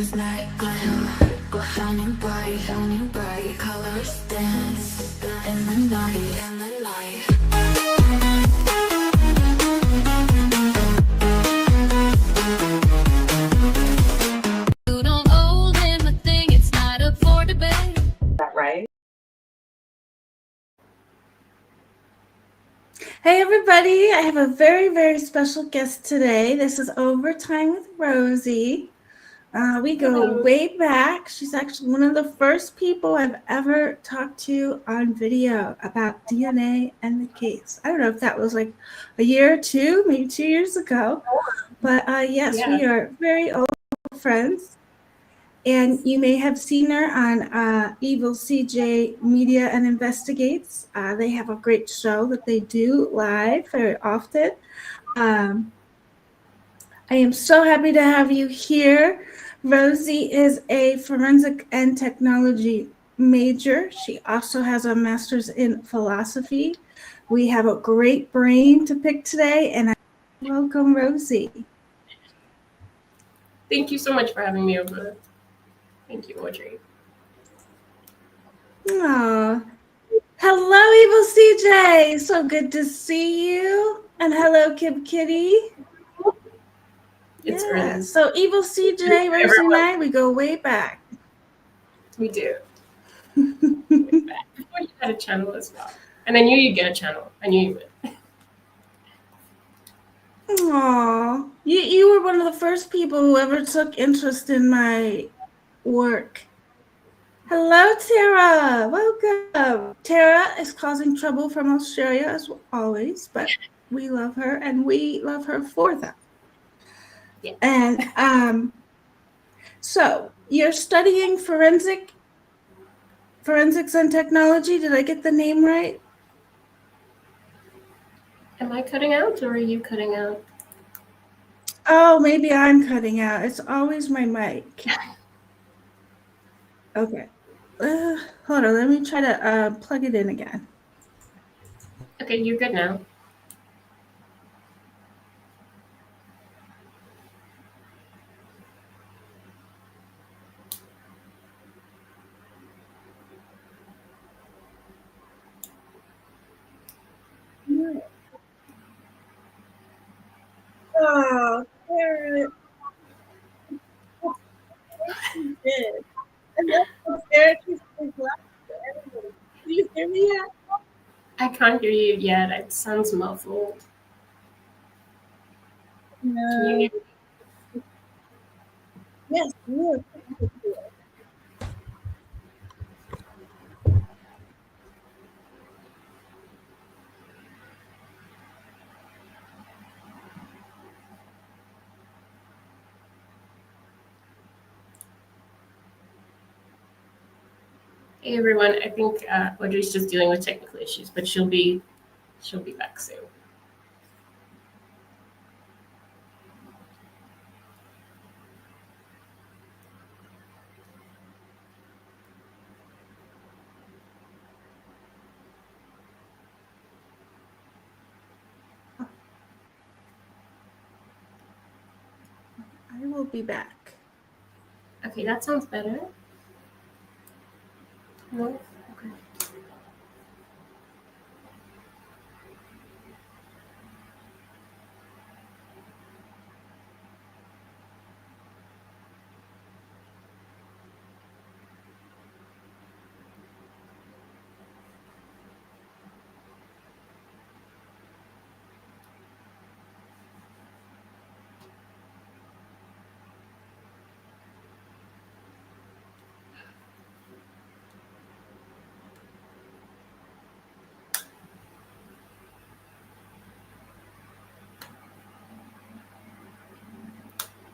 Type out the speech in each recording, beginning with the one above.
this night glam, go shining bright, colors dance in the night. You don't owe them a thing, it's not up for debate. Is that right? Hey everybody, I have a very, very special guest today. This is Overtime with Rosee. We go way back. She's actually one of the first people I've ever talked to on video about DNA and the case. I don't know if that was like a year or two, maybe 2 years ago. But yes, we are very old friends. And you may have seen her on Evil CJ Media and Investigates. They have a great show that they do live very often. I am so happy to have you here. Rosee is a forensic and technology major. She also has a master's in philosophy. We have a great brain to pick today, and I welcome Rosee. Thank you so much for having me over. Thank you, Audrey. Aww. Hello, Evil CJ. So good to see you. And hello, Kib Kitty. It's early. So Evil CJ, Rosee and I, we go way back. We do. Way back. Before you had a channel as well. And I knew you'd get a channel. I knew you would. Aww. You were one of the first people who ever took interest in my work. Hello, Tara. Welcome. Tara is causing trouble from Australia as always, but we love her and we love her for that. Yeah. And so you're studying forensics and technology. Did I get the name right? Am I cutting out or are you cutting out? Oh, maybe I'm cutting out. It's always my mic. Okay. Hold on. Let me try to plug it in again. Okay, you're good now. Oh, Sarah. She did. And that's Sarah. She's left for everybody. Do you hear me yet? I can't hear you yet. It sounds muffled. No. Can you hear me? Yes, you. Hey everyone, I think Audrey's just dealing with technical issues, but she'll be back soon. I will be back. Okay, that sounds better. No? Okay.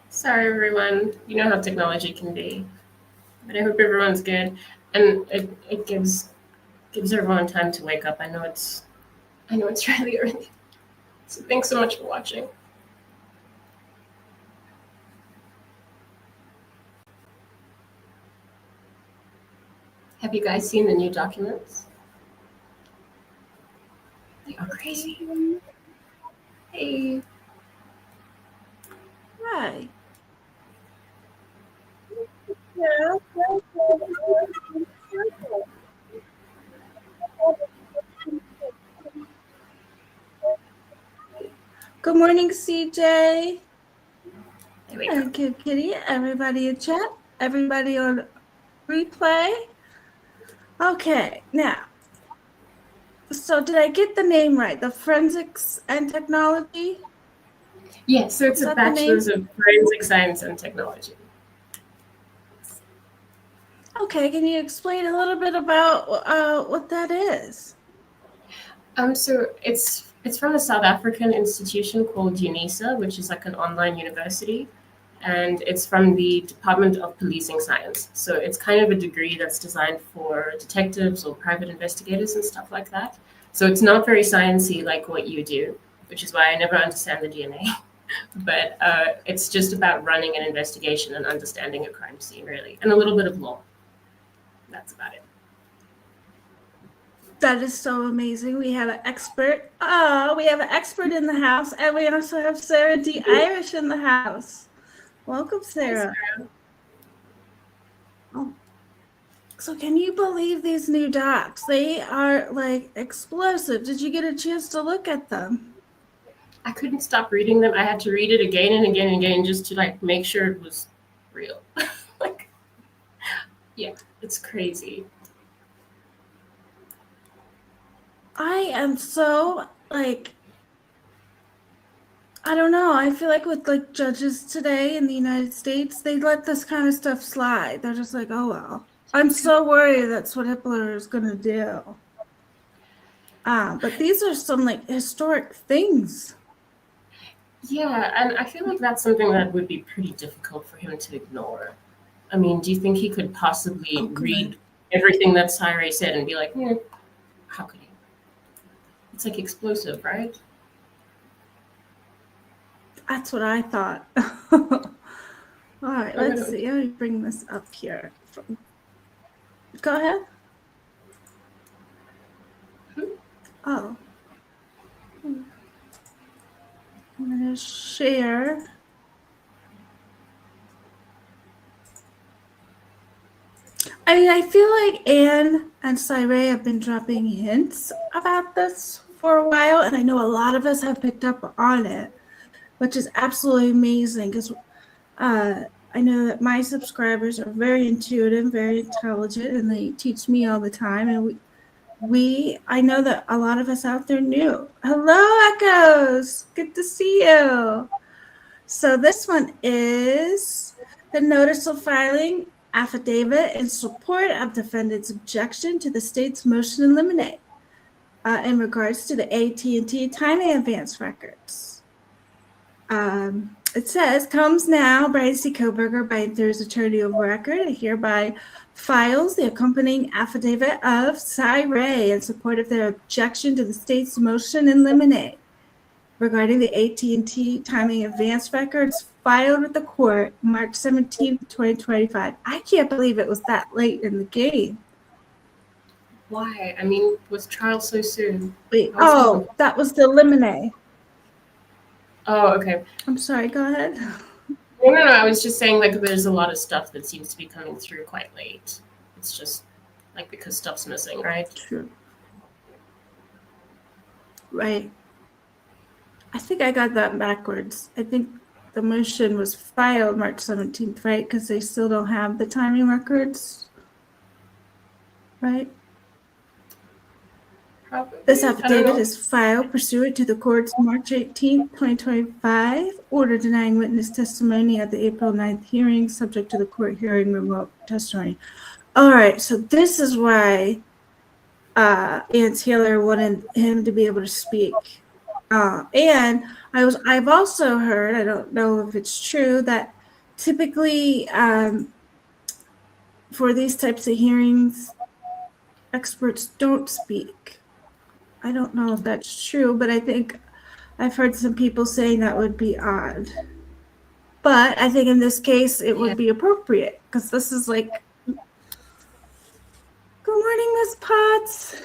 Sorry everyone, you know how technology can be. But I hope everyone's good. And it gives everyone time to wake up. I know it's really early. So thanks so much for watching. Have you guys seen the new documents? They are crazy. Hey. Hi. Good morning, CJ. There we go. Thank you, Kitty. Everybody in chat. Everybody on replay. Okay, now. So did I get the name right? The Forensics and Technology? Yeah, so it's Is a that the bachelor's name? of forensic science and technology. Okay, can you explain a little bit about what that is? So it's from a South African institution called UNISA, which is like an online university, and it's from the Department of Policing Science. So it's kind of a degree that's designed for detectives or private investigators and stuff like that. So it's not very sciencey like what you do, which is why I never understand the DNA. But it's just about running an investigation and understanding a crime scene, really, and a little bit of law. That's about it. That is so amazing. We have an expert. We have an expert in the house, and we also have Sarah D. Irish in the house. Welcome, Sarah. Oh. So can you believe these new docs? They are like explosive. Did you get a chance to look at them? I couldn't stop reading them. I had to read it again and again and again just to like make sure it was real. Like, yeah, it's crazy. I am so like, I don't know. I feel like with like judges today in the United States, they let this kind of stuff slide. They're just like, oh well. I'm so worried that's what Hitler is gonna do. But these are some like historic things. Yeah, and I feel like that's something that would be pretty difficult for him to ignore. I mean, do you think he could possibly read everything that Cyril said and be like, how could he? It's like explosive, right? That's what I thought. All right, let's see. Let me bring this up here. Go ahead. Oh. I'm going to share. I mean, I feel like Anne and Cyril have been dropping hints about this for a while, and I know a lot of us have picked up on it, which is absolutely amazing because I know that my subscribers are very intuitive, very intelligent, and they teach me all the time. And I know that a lot of us out there knew. Hello, Echoes. Good to see you. So this one is the notice of filing affidavit in support of defendant's objection to the state's motion in limine in regards to the AT&T timing advance records. It says, comes now, Brian C. Koberger, Bythe's attorney of record, and hereby files the accompanying affidavit of Cyril in support of their objection to the state's motion in limine regarding the AT&T timing advance records filed with the court March 17, 2025. I can't believe it was that late in the game. Why? I mean, was trial so soon? Wait, that was the limine. Oh, okay. I'm sorry, go ahead. No, I was just saying, like, there's a lot of stuff that seems to be coming through quite late. It's just, like, because stuff's missing, right? True. Right. I think I got that backwards. I think the motion was filed March 17th, right? Because they still don't have the timing records, right? Probably. This affidavit is filed pursuant to the court's March 18, 2025 order denying witness testimony at the April 9th hearing, subject to the court hearing remote testimony. All right, so this is why Ann Taylor wanted him to be able to speak. And I've also heard, I don't know if it's true, that typically for these types of hearings, experts don't speak. I don't know if that's true, but I think I've heard some people saying that would be odd. But I think in this case, it would be appropriate because this is like, good morning, Miss Potts.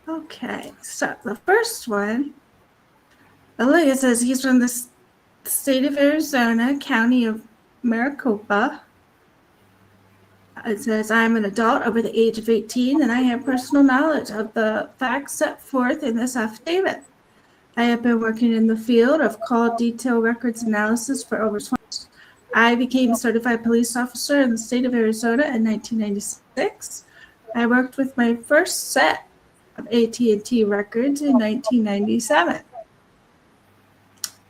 Okay, so the first one, look, it says he's from the state of Arizona, county of Maricopa. It says, I'm an adult over the age of 18 and I have personal knowledge of the facts set forth in this affidavit. I have been working in the field of call detail records analysis for over 20 years. I became a certified police officer in the state of Arizona in 1996. I worked with my first set of AT&T records in 1997.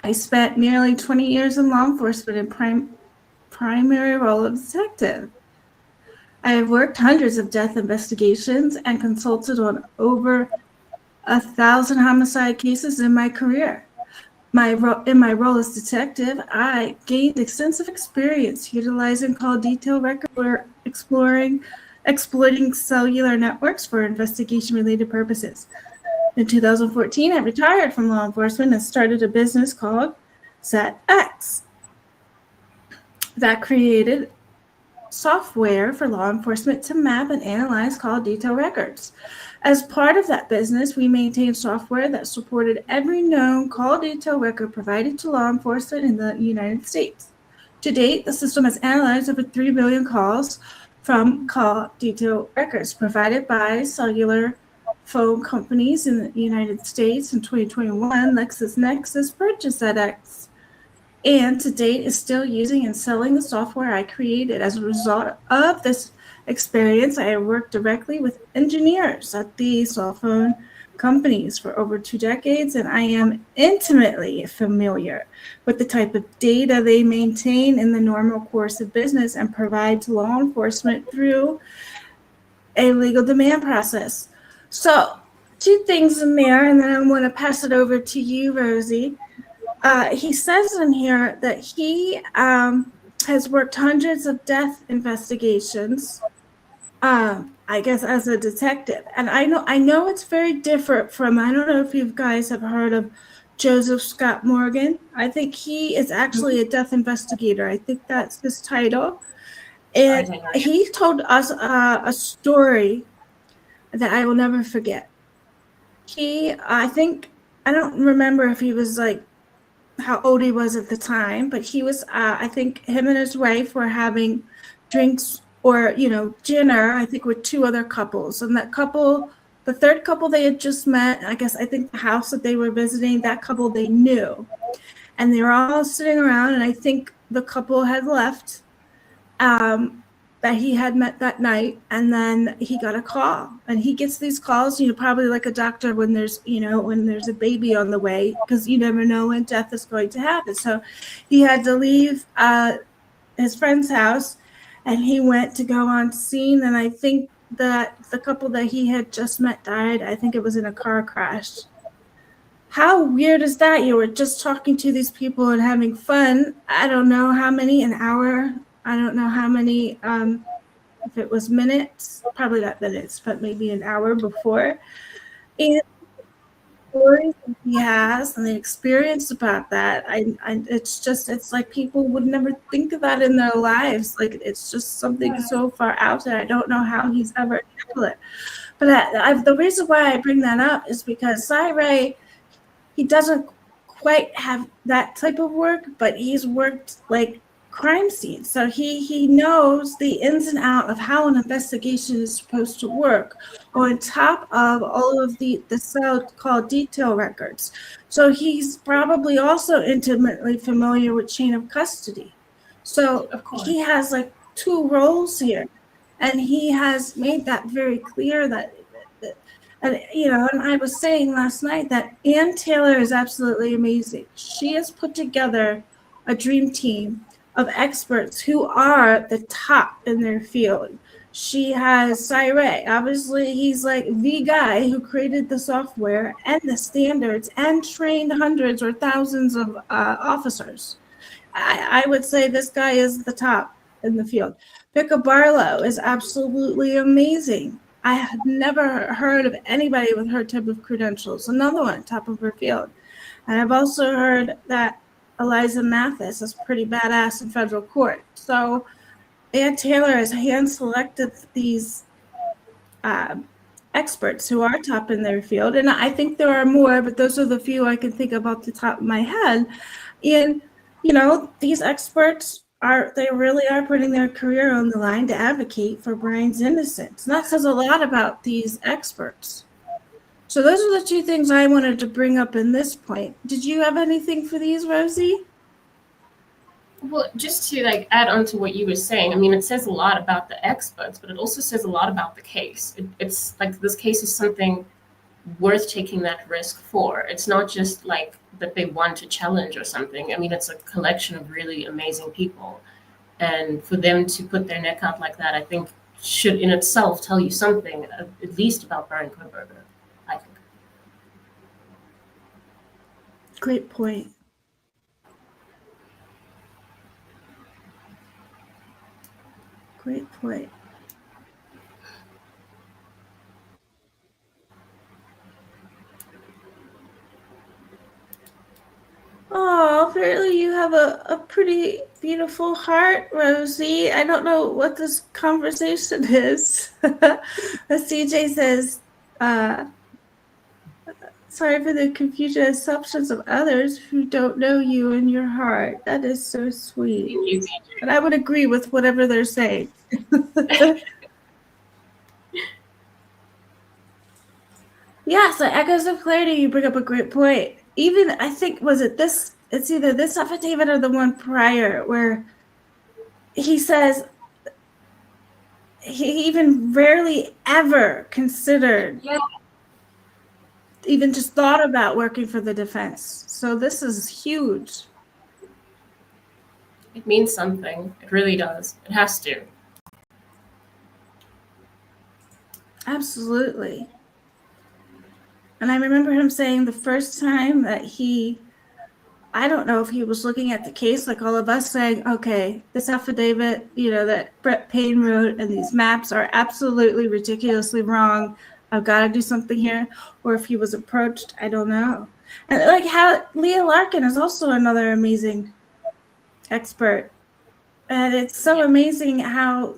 I spent nearly 20 years in law enforcement in primary role of detective. I have worked hundreds of death investigations and consulted on over 1,000 homicide cases in my career. In my role as detective, I gained extensive experience utilizing call detail records for exploiting cellular networks for investigation-related purposes. In 2014, I retired from law enforcement and started a business called ZX that created software for law enforcement to map and analyze call detail records. As part of that business, we maintained software that supported every known call detail record provided to law enforcement in the United States. To date, the system has analyzed over 3 billion calls from call detail records provided by cellular phone companies in the United States. In 2021, LexisNexis purchased ZX, and to date is still using and selling the software I created. As a result of this experience, I have worked directly with engineers at the cell phone companies for over 2 decades, and I am intimately familiar with the type of data they maintain in the normal course of business and provide to law enforcement through a legal demand process. So 2 things in there, and then I'm going to pass it over to you, Rosee. He says in here that he has worked hundreds of death investigations, I guess, as a detective. And I know it's very different from, I don't know if you guys have heard of Joseph Scott Morgan. I think he is actually a death investigator. I think that's his title. And he told us a story that I will never forget. I don't remember if he was like, how old he was at the time, but he was, I think him and his wife were having drinks or, dinner, I think with 2 other couples. And that couple, the third couple they had just met, I think the house that they were visiting, that couple they knew. And they were all sitting around, and I think the couple had left that he had met that night, and then he got a call. And he gets these calls, probably like a doctor when there's a baby on the way, because you never know when death is going to happen. So he had to leave his friend's house, and he went to go on scene. And I think that the couple that he had just met died. I think it was in a car crash. How weird is that? You were just talking to these people and having fun. I don't know how many, an hour. I don't know how many, if it was minutes, probably not minutes, but maybe an hour before. And the stories that he has and the experience about that, it's like people would never think of that in their lives. Like, it's just something so far out there. I don't know how he's ever handled it. But the reason why I bring that up is because Cy, he doesn't quite have that type of work, but he's worked like crime scenes. So he knows the ins and outs of how an investigation is supposed to work, on top of all of the so-called detail records. So he's probably also intimately familiar with chain of custody. So of course, he has like 2 roles here, and he has made that very clear that and I was saying last night that Ann Taylor is absolutely amazing. She has put together a dream team of experts who are the top in their field. She has Cy. Obviously, he's like the guy who created the software and the standards and trained hundreds or thousands of officers. I would say this guy is the top in the field. Becca Barlow is absolutely amazing. I have never heard of anybody with her type of credentials. Another one, top of her field. And I've also heard that Eliza Mathis is pretty badass in federal court. So Ann Taylor has hand-selected these experts who are top in their field. And I think there are more, but those are the few I can think of off the top of my head. And, these experts they really are putting their career on the line to advocate for Brian's innocence. And that says a lot about these experts. So those are the two things I wanted to bring up in this point. Did you have anything for these, Rosee? Well, just to like add on to what you were saying, I mean, it says a lot about the experts, but it also says a lot about the case. It's like this case is something worth taking that risk for. It's not just like that they want to challenge or something. I mean, it's a collection of really amazing people. And for them to put their neck out like that, I think should in itself tell you something, at least about Brian Koberger, I think. Great point. Great point. Oh, apparently you have a pretty beautiful heart, Rosee. I don't know what this conversation is. CJ says, sorry for the confusion and assumptions of others who don't know you in your heart. That is so sweet. Thank you, CJ. And I would agree with whatever they're saying. Yeah, so echoes of clarity, you bring up a great point. Even, I think, was it this? It's either this affidavit or the one prior where he says he even rarely ever considered, even just thought about working for the defense. So this is huge. It means something. It really does. It has to. Absolutely. And I remember him saying the first time that I don't know if he was looking at the case like all of us saying, okay, this affidavit, that Brett Payne wrote and these maps are absolutely ridiculously wrong. I've got to do something here. Or if he was approached, I don't know. And like how Leah Larkin is also another amazing expert. And it's so amazing how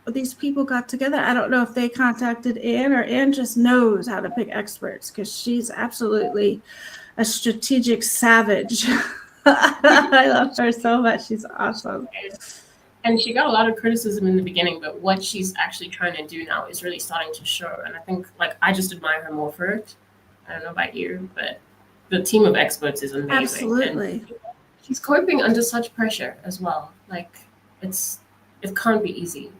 these people got together. I don't know if they contacted Anne or Anne just knows how to pick experts because she's absolutely a strategic savage. I love her so much. She's awesome. And she got a lot of criticism in the beginning, but what she's actually trying to do now is really starting to show. And I think, I just admire her more for it. I don't know about you, but the team of experts is amazing. Absolutely. And she's coping under such pressure as well. It can't be easy.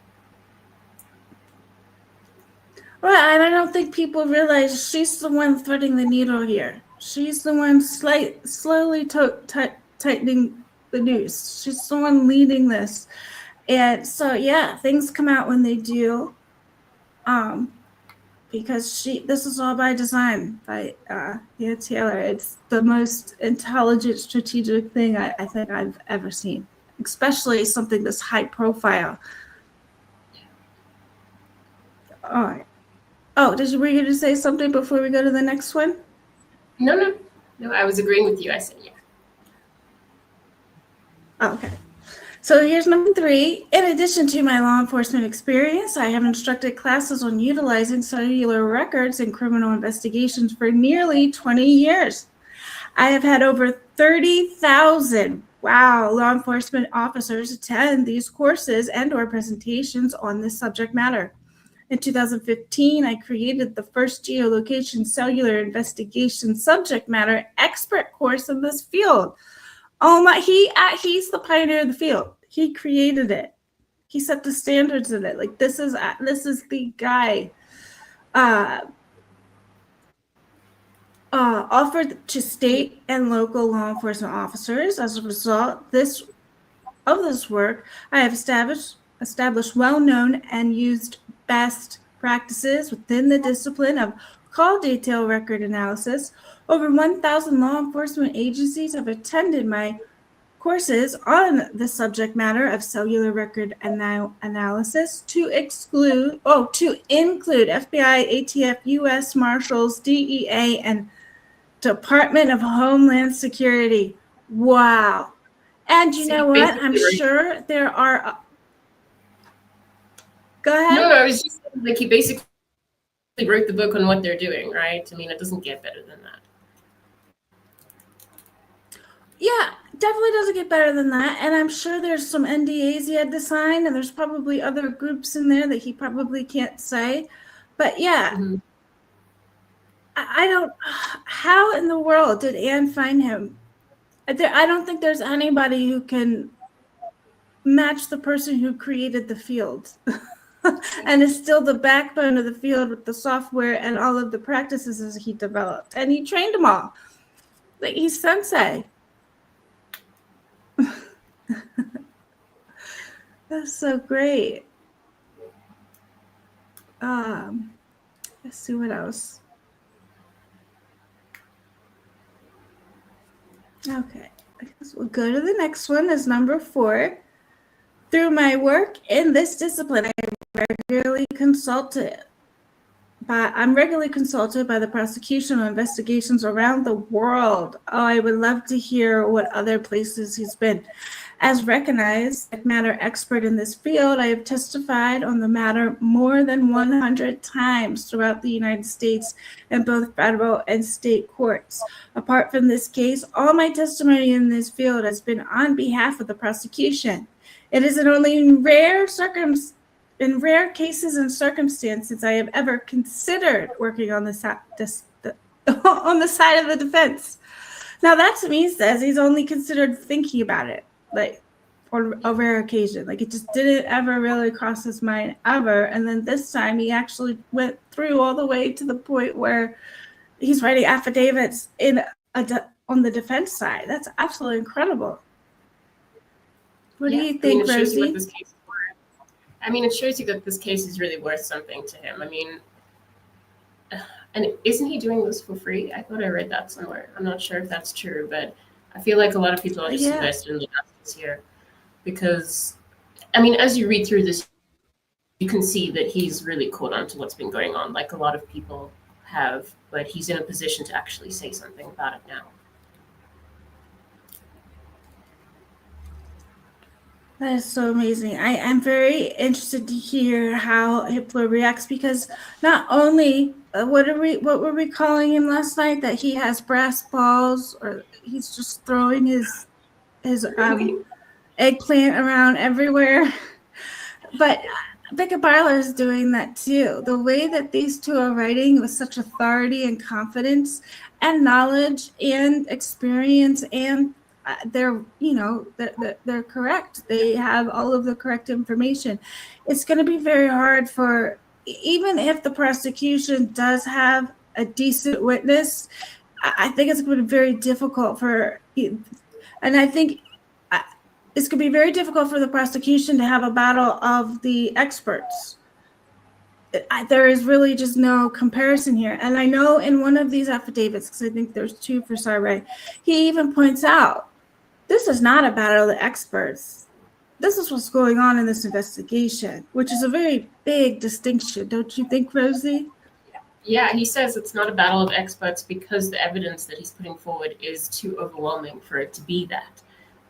Well, and I don't think people realize she's the one threading the needle here. She's the one slowly tightening the noose. She's the one leading this. And so, yeah, things come out when they do. Because this is all by design by Taylor. It's the most intelligent, strategic thing I think I've ever seen, especially something this high profile. All right. Oh, were you going to say something before we go to the next one? No, I was agreeing with you. I said yeah. Oh, okay. So here's number 3. In addition to my law enforcement experience, I have instructed classes on utilizing cellular records in criminal investigations for nearly 20 years. I have had over 30,000 law enforcement officers attend these courses and/or presentations on this subject matter. In 2015, I created the first geolocation cellular investigation subject matter expert course in this field. Oh my, he's the pioneer of the field. He created it. He set the standards in it. Like this is the guy. Offered to state and local law enforcement officers. As a result of this work, I have established well-known and used best practices within the discipline of call detail record analysis. Over 1,000 law enforcement agencies have attended my courses on the subject matter of cellular record analysis to include FBI, ATF, U.S. Marshals, DEA, and Department of Homeland Security. Wow. And you know what? I'm sure there are... Go ahead. No, I was just like, he basically wrote the book on what they're doing, right? I mean, it doesn't get better than that. Yeah, definitely doesn't get better than that. And I'm sure there's some NDAs he had to sign, and there's probably other groups in there that he probably can't say. But yeah, I don't. How in the world did Anne find him? I don't think there's anybody who can match the person who created the field and is still the backbone of the field with the software and all of the practices that he developed. And he trained them all. Like, he's sensei. That's so great. Let's see what else. Okay, I guess we'll go to the next one as number 4. Through my work in this discipline, I'm regularly consulted by the prosecution on investigations around the world. Oh, I would love to hear what other places he's been. As recognized subject matter expert in this field, I have testified on the matter more than 100 times throughout the United States in both federal and state courts. Apart from this case, all my testimony in this field has been on behalf of the prosecution. It is only in rare cases and circumstances I have ever considered working on the side of the defense. Now that to me says he's only considered thinking about it, like on a rare occasion. Like, it just didn't ever really cross his mind ever. And then this time he actually went through all the way to the point where he's writing affidavits on the defense side. That's absolutely incredible. What do you think, Rosee? It shows you that this case is really worth something to him. I mean, and isn't he doing this for free? I thought I read that somewhere. I'm not sure if that's true, but I feel like a lot of people are just invested in the justice here. Because, as you read through this, you can see that he's really caught on to what's been going on, like a lot of people have, but he's in a position to actually say something about it now. That is so amazing. I'm very interested to hear how Hitler reacts, because not only what were we calling him last night? That he has brass balls, or he's just throwing his eggplant around everywhere. But Becca Barlow is doing that too. The way that these two are writing with such authority and confidence and knowledge and experience, and they're correct. They have all of the correct information. It's going to be very hard for, even if the prosecution does have a decent witness, I think it's going to be very difficult it's going to be very difficult for the prosecution to have a battle of the experts. There is really just no comparison here. And I know in one of these affidavits, because I think there's 2 for Sarre, he even points out, this is not a battle of the experts. This is what's going on in this investigation, which is a very big distinction. Don't you think, Rosee? Yeah, he says it's not a battle of experts because the evidence that he's putting forward is too overwhelming for it to be that.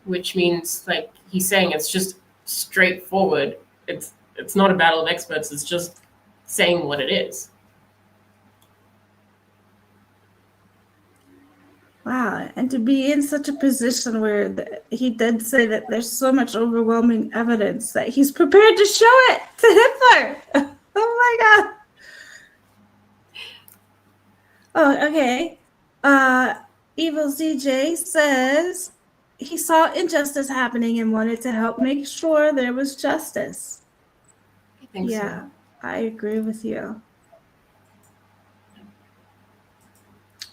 Which means, like, he's saying it's just straightforward. It's not a battle of experts. It's just saying what it is. Wow. And to be in such a position where he did say that there's so much overwhelming evidence that he's prepared to show it to Hitler. Oh my God. Oh, okay. Evil CJ says he saw injustice happening and wanted to help make sure there was justice. I think so. I agree with you.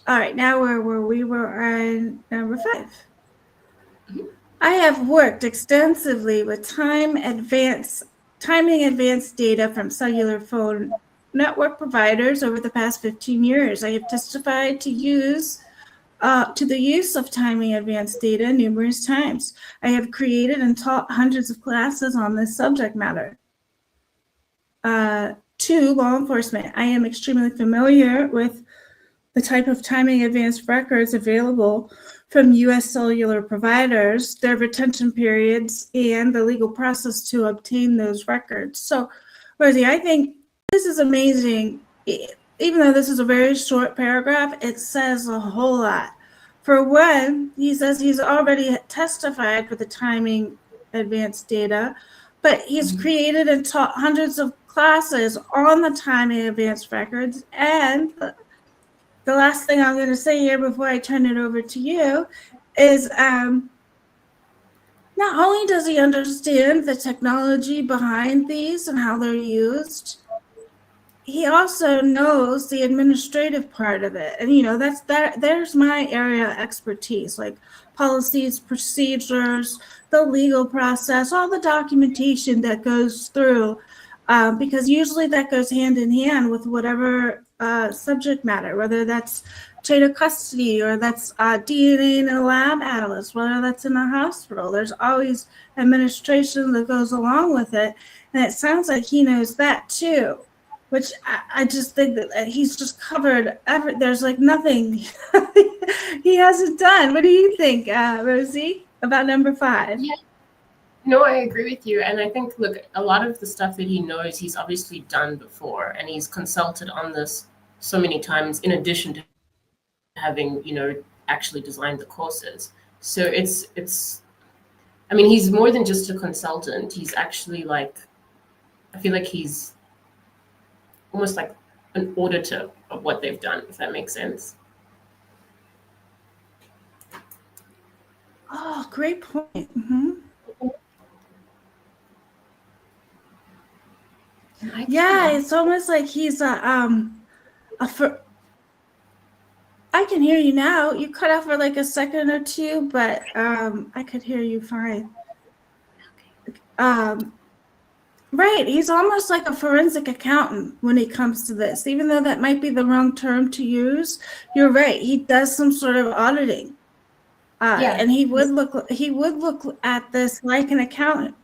All right, now we were on number 5. Mm-hmm. I have worked extensively with timing advanced data from cellular phone network providers over the past 15 years. I have testified to the use of timing advanced data numerous times. I have created and taught hundreds of classes on this subject matter. 2, law enforcement. I am extremely familiar with the type of timing advanced records available from U.S. cellular providers, their retention periods, and the legal process to obtain those records. So, Rosee, I think this is amazing. Even though this is a very short paragraph, it says a whole lot. For one, he says he's already testified for the timing advanced data, but he's created and taught hundreds of classes on the timing advanced records. And the last thing I'm going to say here before I turn it over to you is not only does he understand the technology behind these and how they're used, he also knows the administrative part of it. And, there's my area of expertise, like policies, procedures, the legal process, all the documentation that goes through, because usually that goes hand in hand with whatever subject matter, whether that's chain of custody or that's DNA in a lab analyst, whether that's in a hospital. There's always administration that goes along with it. And it sounds like he knows that too, which I just think that he's just covered there's like nothing he hasn't done. What do you think, Rosee, about number 5? Yeah. No, I agree with you. And I think, look, a lot of the stuff that he knows, he's obviously done before, and he's consulted on this so many times in addition to having, actually designed the courses. So it's I mean, he's more than just a consultant. He's actually I feel like he's almost like an auditor of what they've done, if that makes sense. Oh, great point. Mm-hmm. Yeah, it's almost like he's I can hear you now. You cut off for like a second or two, but I could hear you fine. Right, he's almost like a forensic accountant when it comes to this. Even though that might be the wrong term to use, you're right. He does some sort of auditing, and he would look at this like an accountant.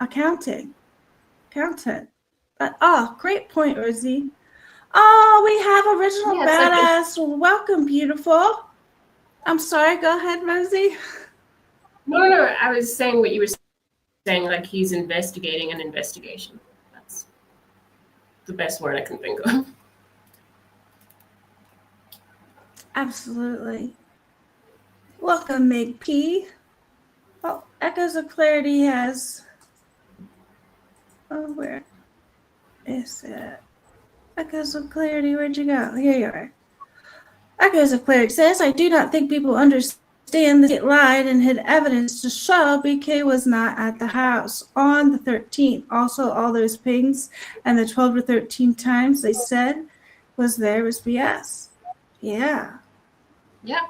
But great point, Rosee. Oh, we have original badass. Welcome, beautiful. I'm sorry. Go ahead, Rosee. No. I was saying what you were saying. Like he's investigating an investigation. That's the best word I can think of. Absolutely. Welcome, Meg P. Oh, Echoes of Clarity has. Oh, where is it? Echoes of Clarity, where'd you go? Here you are. Echoes of Clarity says, I do not think people understand that it lied and had evidence to show BK was not at the house on the 13th. Also, all those pings and the 12 to 13 times they said was BS. Yeah. Yeah.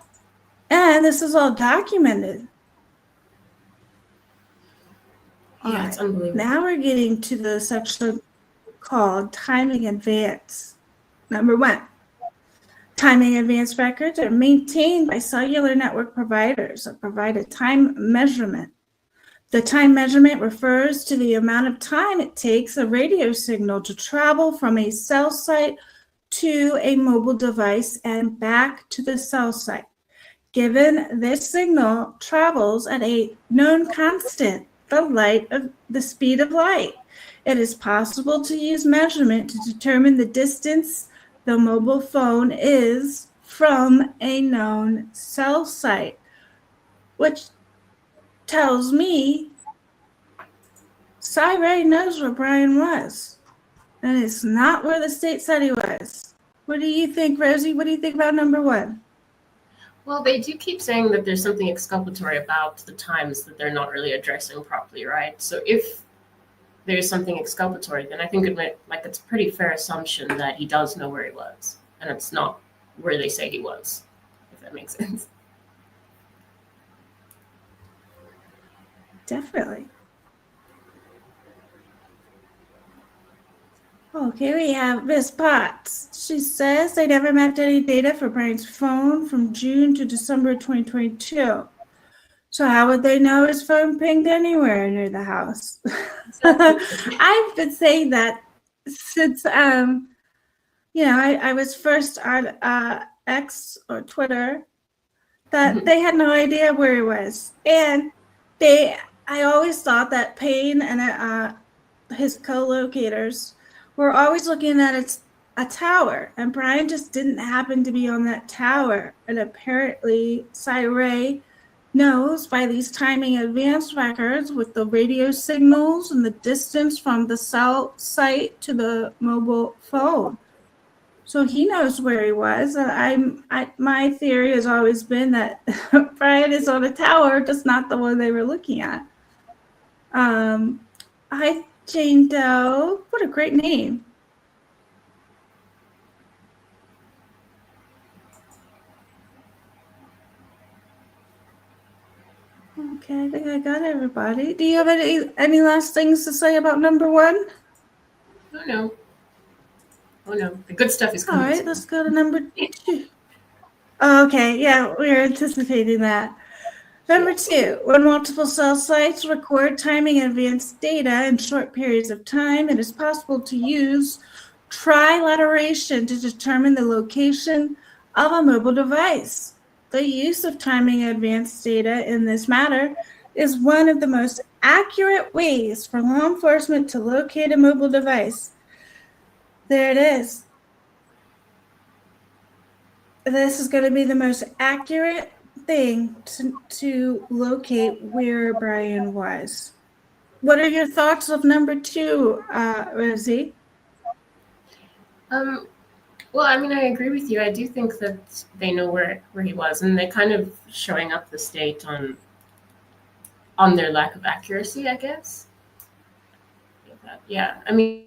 And this is all documented. Yeah, it's unbelievable. Now we're getting to the section called timing advance. Number 1, timing advance records are maintained by cellular network providers that provide a time measurement. The time measurement refers to the amount of time it takes a radio signal to travel from a cell site to a mobile device and back to the cell site. Given this signal travels at a known constant, the speed of light, it is possible to use measurement to determine the distance the mobile phone is from a known cell site, which tells me Cy knows where Brian was, and it's not where the state said he was. What do you think, Rosee? What do you think about number 1? Well, they do keep saying that there's something exculpatory about the times that they're not really addressing properly, right? So if there's something exculpatory, then I think it's a pretty fair assumption that he does know where he was, and it's not where they say he was, if that makes sense. Definitely. Okay, we have Miss Potts. She says they never mapped any data for Brian's phone from June to December 2022. So how would they know his phone pinged anywhere near the house? I've been saying that since, I was first on X or Twitter, that they had no idea where he was. And I always thought that Payne and his co-locators were always looking at a tower, and Brian just didn't happen to be on that tower. And apparently, Cyree knows by these timing advance records with the radio signals and the distance from the cell site to the mobile phone. So he knows where he was. My theory has always been that Brian is on a tower, just not the one they were looking at. Hi, Jane Doe. What a great name. Okay, I think I got everybody. Do you have any last things to say about number one? Oh no. Oh no. The good stuff is coming. All right, let's go to number two. Okay, yeah, we're anticipating that. Number two, when multiple cell sites record timing advanced data in short periods of time, it is possible to use trilateration to determine the location of a mobile device. The use of timing advanced data in this matter is one of the most accurate ways for law enforcement to locate a mobile device. There it is. This is going to be the most accurate thing to locate where Brian was. What are your thoughts of number two, Rosee? Well, I mean, I agree with you. I do think that they know where he was, and they're kind of showing up the state on their lack of accuracy, I guess. Yeah, I mean,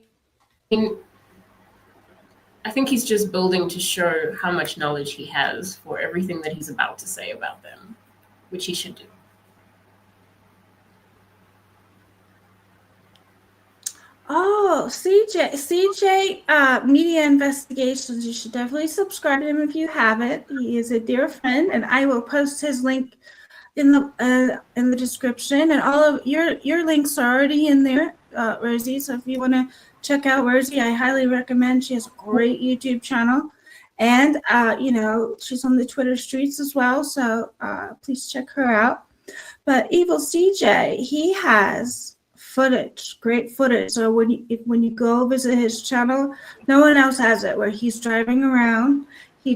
I think he's just building to show how much knowledge he has for everything that he's about to say about them, which he should do. Oh, CJ Media Investigations. You should definitely subscribe to him if you haven't. He is a dear friend, and I will post his link in the description. And all of your links are already in there, Rosee. So if you want to check out Rosee, I highly recommend. She has a great YouTube channel, and she's on the Twitter streets as well. So please check her out. But Evil CJ, he has great footage. So when you go visit his channel, no one else has it. Where he's driving around,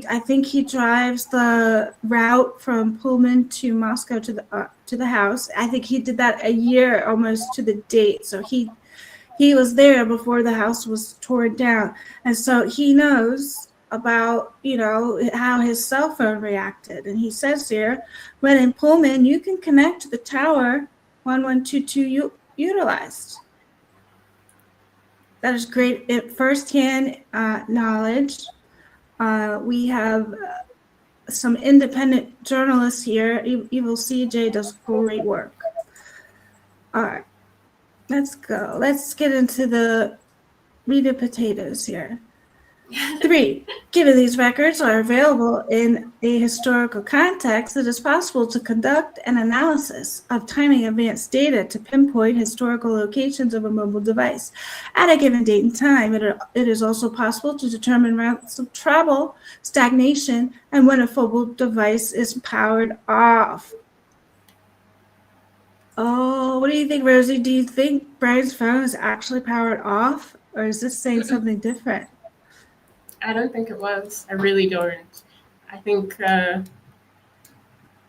I think he drives the route from Pullman to Moscow to the house. I think he did that a year almost to the date. So he was there before the house was torn down, and so he knows about how his cell phone reacted. And he says here, when in Pullman, you can connect to the tower 1122 utilized. That is great firsthand knowledge. We have some independent journalists here. Evil CJ does great work. All right, let's go. Let's get into the meat and potatoes here. 3, given these records are available in a historical context, it is possible to conduct an analysis of timing advanced data to pinpoint historical locations of a mobile device at a given date and time. It is also possible to determine routes of travel, stagnation, and when a mobile device is powered off. Oh, what do you think, Rosee? Do you think Brian's phone is actually powered off, or is this saying something different? I don't think it was. I really don't. I think.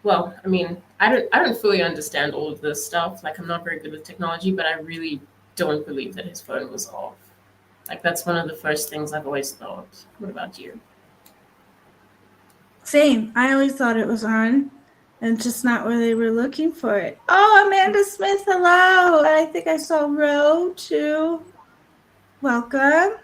Well, I mean, I don't fully understand all of this stuff. Like, I'm not very good with technology, but I really don't believe that his phone was off. Like, that's one of the first things I've always thought. What about you? Same. I always thought it was on, and just not where they were looking for it. Oh, Amanda Smith, hello. I think I saw Ro too. Welcome.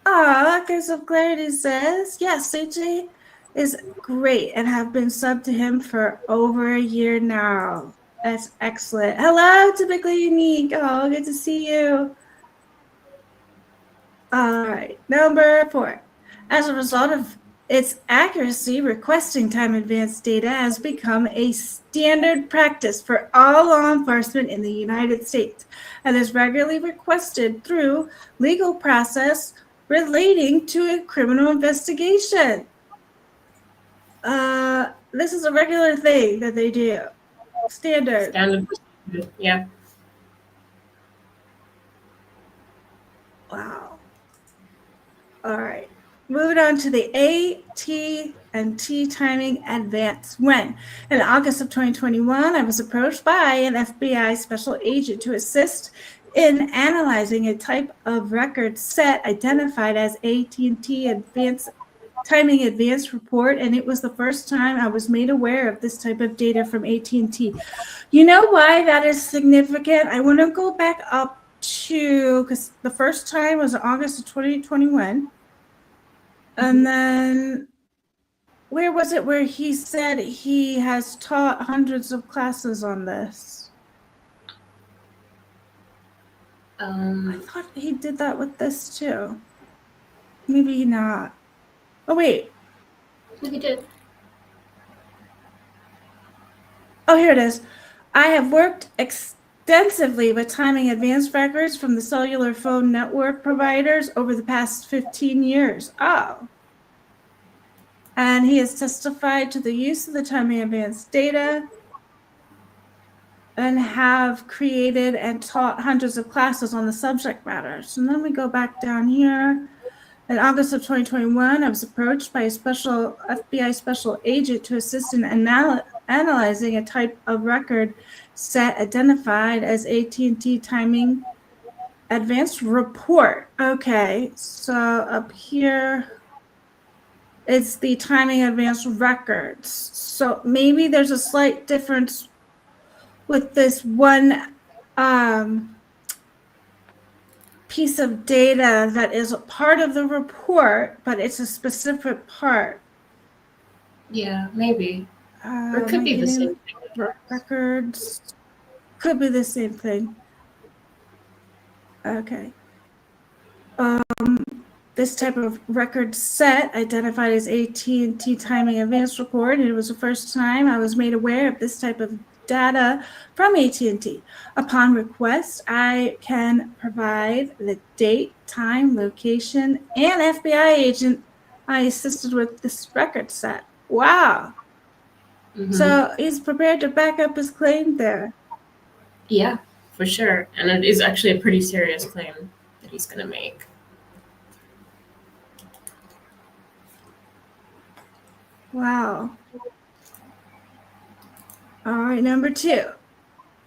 Echoes of Clarity says, yes, CJ is great and have been subbed to him for over a year now. That's excellent. Hello, Typically Unique. Oh, good to see you. All right, number 4. As a result of its accuracy, requesting time advanced data has become a standard practice for all law enforcement in the United States and is regularly requested through legal process relating to a criminal investigation. This is a regular thing that they do. Standard. Yeah. Wow. All right. Moving on to the AT&T timing advance. When? In August of 2021, I was approached by an FBI special agent to assist in analyzing a type of record set identified as AT&T timing advance report, and it was the first time I was made aware of this type of data from AT&T. You know why that is significant? I want to go back up to, because the first time was August of 2021. And then where was it where he said he has taught hundreds of classes on this? I thought he did that with this too. Maybe not. Oh, wait. He did. Oh, here it is. I have worked extensively with timing advanced records from the cellular phone network providers over the past 15 years. Oh. And he has testified to the use of the timing advanced data and have created and taught hundreds of classes on the subject matter. So then we go back down here. In August of 2021, I was approached by a special FBI special agent to assist in analyzing a type of record set identified as AT&T timing advanced report. Okay, so up here, it's the timing advanced records. So maybe there's a slight difference with this one piece of data that is a part of the report, but it's a specific part. Yeah, maybe. Or it could be the same thing. Records could be the same thing. Okay. This type of record set identified as AT&T timing advanced report. It was the first time I was made aware of this type of data from AT&T. Upon request, I can provide the date, time, location, and FBI agent I assisted with this record set. Wow. Mm-hmm. So he's prepared to back up his claim there. Yeah, for sure. And it is actually a pretty serious claim that he's going to make. Wow. All right, number 2.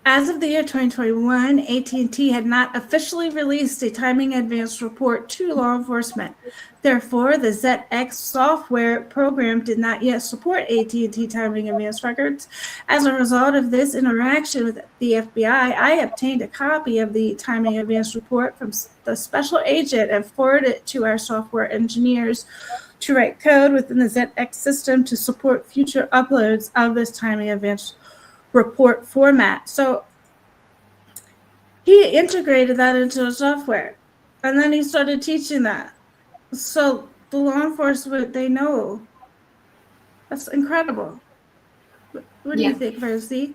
As of the year 2021, AT&T had not officially released a timing advance report to law enforcement. Therefore, the ZX software program did not yet support AT&T timing advance records. As a result of this interaction with the FBI, I obtained a copy of the timing advance report from the special agent and forwarded it to our software engineers to write code within the ZX system to support future uploads of this timing advance report format. So he integrated that into the software, and then he started teaching that. So the law enforcement, they know. That's incredible. What do you think, Rosee?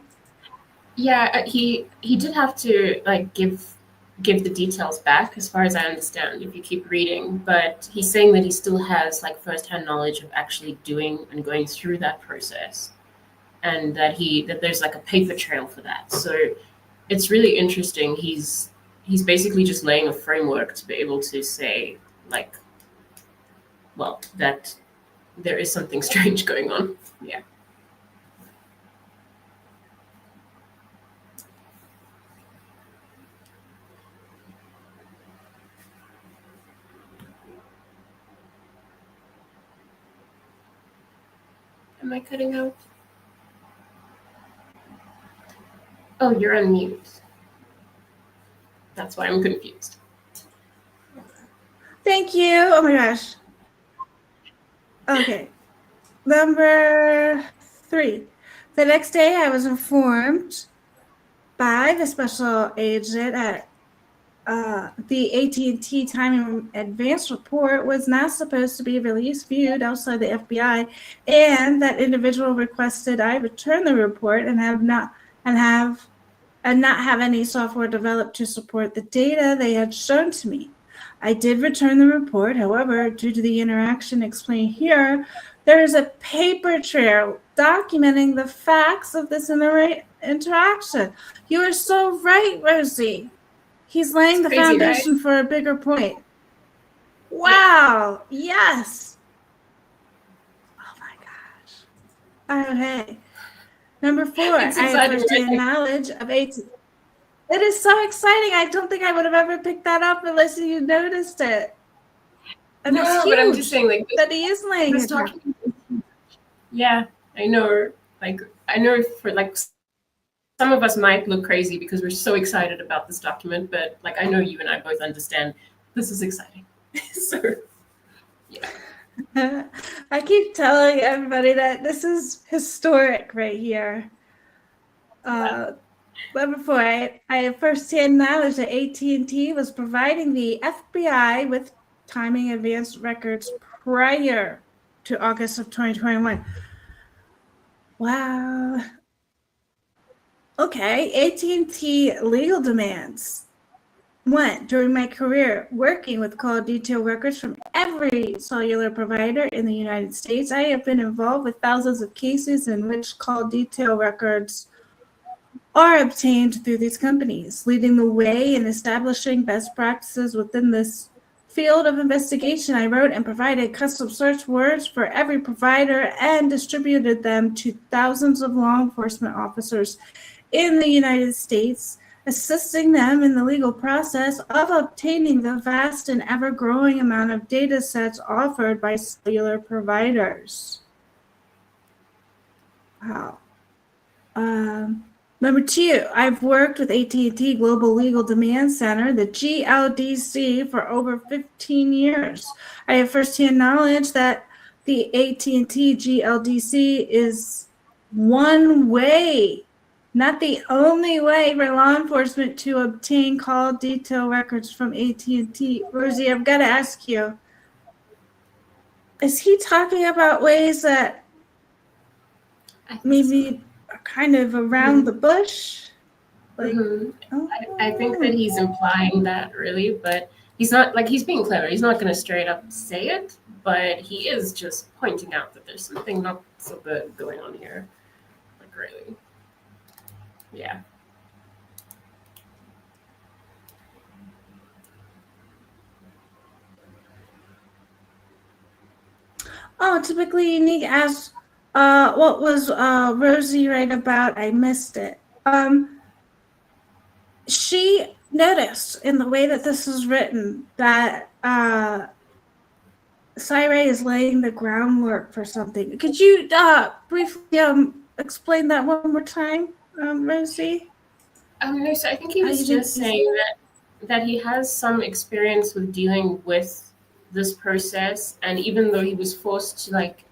Yeah, he did have to give the details back, as far as I understand, if you keep reading. But he's saying that he still has firsthand knowledge of actually doing and going through that process, and that there's a paper trail for that. So it's really interesting. He's basically just laying a framework to be able to say that there is something strange going on. Yeah. Am I cutting out? Oh, you're on mute. That's why I'm confused. Thank you. Oh my gosh. Okay. Number 3. The next day, I was informed by the special agent at the AT&T timing advance report was not supposed to be released, viewed outside the FBI, and that individual requested I return the report and not have any software developed to support the data they had shown to me. I did return the report. However, due to the interaction explained here, there is a paper trail documenting the facts of this interaction. You are so right, Rosee. He's laying the crazy, foundation right? for a bigger point. Wow. Yeah. Yes. Oh my gosh. Okay. Number 4, It's I have exciting, firsthand right? knowledge of AT. It is so exciting. I don't think I would have ever picked that up unless you noticed it. And it's No, but I'm just huge saying, like, that he is laying this it down. document. Yeah, I know. Like, I know for like some of us might look crazy because we're so excited about this document, but like I know you and I both understand this is exciting. So yeah. I keep telling everybody that this is historic right here. But before I have firsthand knowledge that AT&T was providing the FBI with timing advanced records prior to August of 2021. Wow. Okay, AT&T legal demands. 1, during my career working with call detail records from every cellular provider in the United States, I have been involved with thousands of cases in which call detail records are obtained through these companies, leading the way in establishing best practices within this field of investigation. I wrote and provided custom search words for every provider and distributed them to thousands of law enforcement officers in the United States, assisting them in the legal process of obtaining the vast and ever-growing amount of data sets offered by cellular providers. Wow. Number 2, I've worked with AT&T Global Legal Demand Center, the GLDC, for over 15 years. I have firsthand knowledge that the AT&T GLDC is one way, not the only way, for law enforcement to obtain call detail records from AT&T. Rosee, I've got to ask you, is he talking about ways that I think so. maybe are kind of around the bush? Like, I think that he's implying that really, but he's not like he's being clever. He's not going to straight up say it, but he is just pointing out that there's something not so good going on here. Like really, yeah. typically unique as what was Rosee right about? I missed it. She noticed in the way that this is written that Syray is laying the groundwork for something. Could you briefly explain that one more time, Rosee? No, so I think he was just saying that he has some experience with dealing with this process, and even though he was forced to like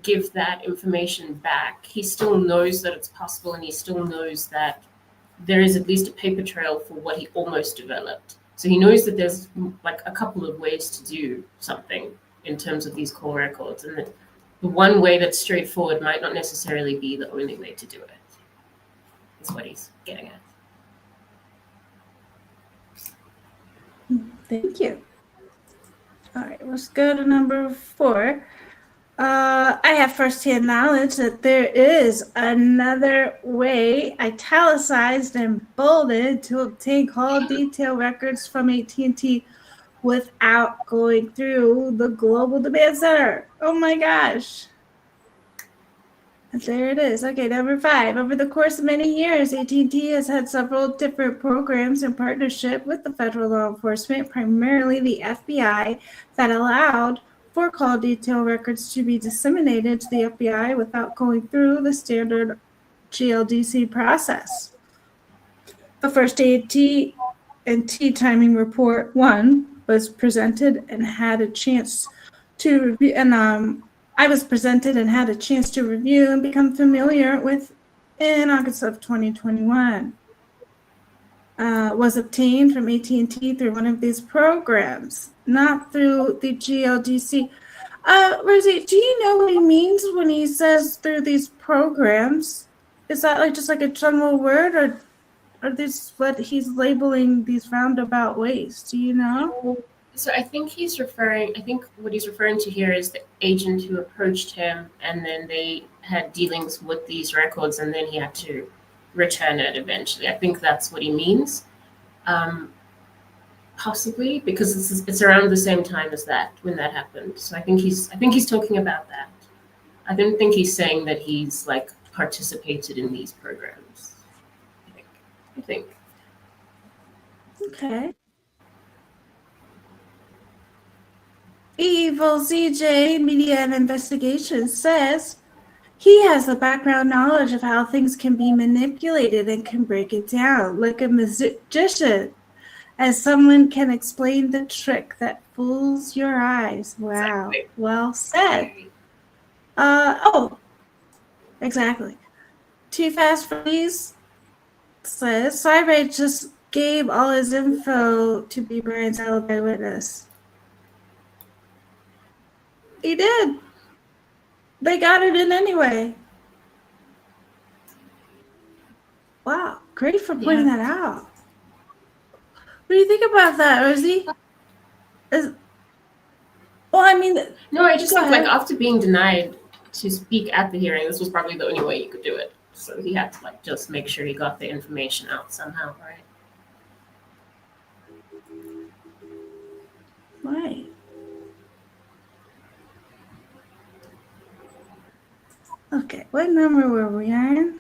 give that information back, he still knows that it's possible, and he still knows that there is at least a paper trail for what he almost developed. So he knows that there's like a couple of ways to do something in terms of these call records, and that the one way that's straightforward might not necessarily be the only way to do it. Is what he's getting at. Thank you. All right, let's go to number 4. I have firsthand knowledge that there is another way, italicized and bolded, to obtain call detail records from AT&T without going through the Global Demand Center. Oh my gosh. There it is. Okay, number 5. Over the course of many years, AT&T has had several different programs in partnership with the federal law enforcement, primarily the FBI, that allowed for call detail records to be disseminated to the FBI without going through the standard GLDC process. The first AT&T timing report 1 was presented and had a chance to review, and I was presented and had a chance to review and become familiar with in August of 2021. Was obtained from AT&T through one of these programs, not through the GLDC. Rosee, do you know what he means when he says through these programs? Is that like just like a general word, or this what he's labeling these roundabout ways? Do you know? So I think what he's referring to here is the agent who approached him, and then they had dealings with these records, and then he had to return it eventually. I think that's what he means. Possibly because it's around the same time as that when that happened. So I think he's talking about that. I don't think he's saying that he's like participated in these programs. I think. Okay. Evil ZJ Media and Investigations says he has the background knowledge of how things can be manipulated and can break it down like a magician, as someone can explain the trick that fools your eyes. Wow. Exactly. Well said. Exactly. Too Fast for These says Cybate just gave all his info to be Brian's alibi witness. He did. They got it in anyway. Wow, great for pointing that out. What do you think about that, Rosee? No, I just think like after being denied to speak at the hearing, this was probably the only way you could do it. So he had to like just make sure he got the information out somehow, right? Right. Okay, what number were we on?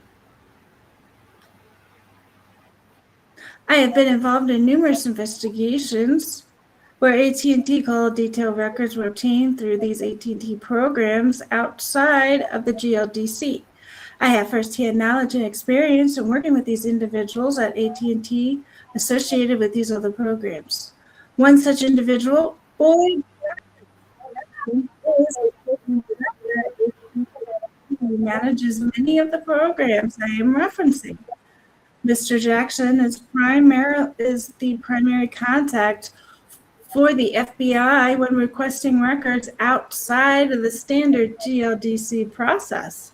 I have been involved in numerous investigations where AT&T call detail records were obtained through these AT&T programs outside of the GLDC. I have firsthand knowledge and experience in working with these individuals at AT&T associated with these other programs. One such individual, Boyd, manages many of the programs I am referencing. Mr. Jackson is the primary contact for the FBI when requesting records outside of the standard GLDC process.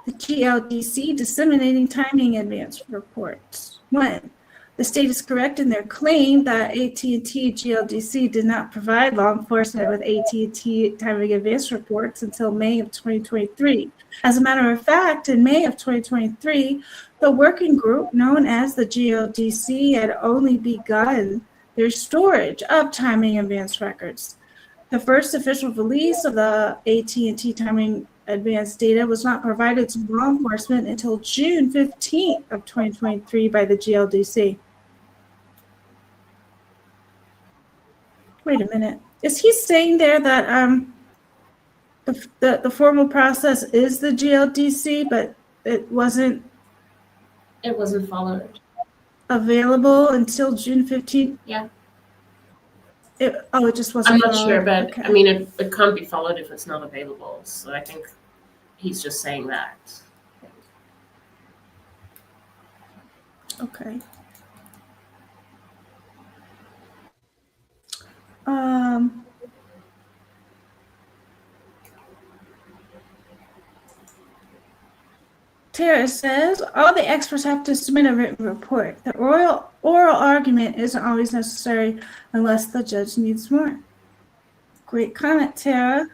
The GLDC disseminating timing advance reports. 1. The state is correct in their claim that AT&T GLDC did not provide law enforcement with AT&T timing advance reports until May of 2023. As a matter of fact, in May of 2023, the working group known as the GLDC had only begun their storage of timing advance records. The first official release of the AT&T timing advance data was not provided to law enforcement until June 15th of 2023 by the GLDC. Wait a minute. Is he saying there that the formal process is the GLDC, but it wasn't followed available until June 15th? Yeah. It just wasn't. I'm not sure, but okay. I mean, it can't be followed if it's not available. So I think he's just saying that. Okay. Tara says, all the experts have to submit a written report. The oral argument isn't always necessary unless the judge needs more. Great comment, Tara.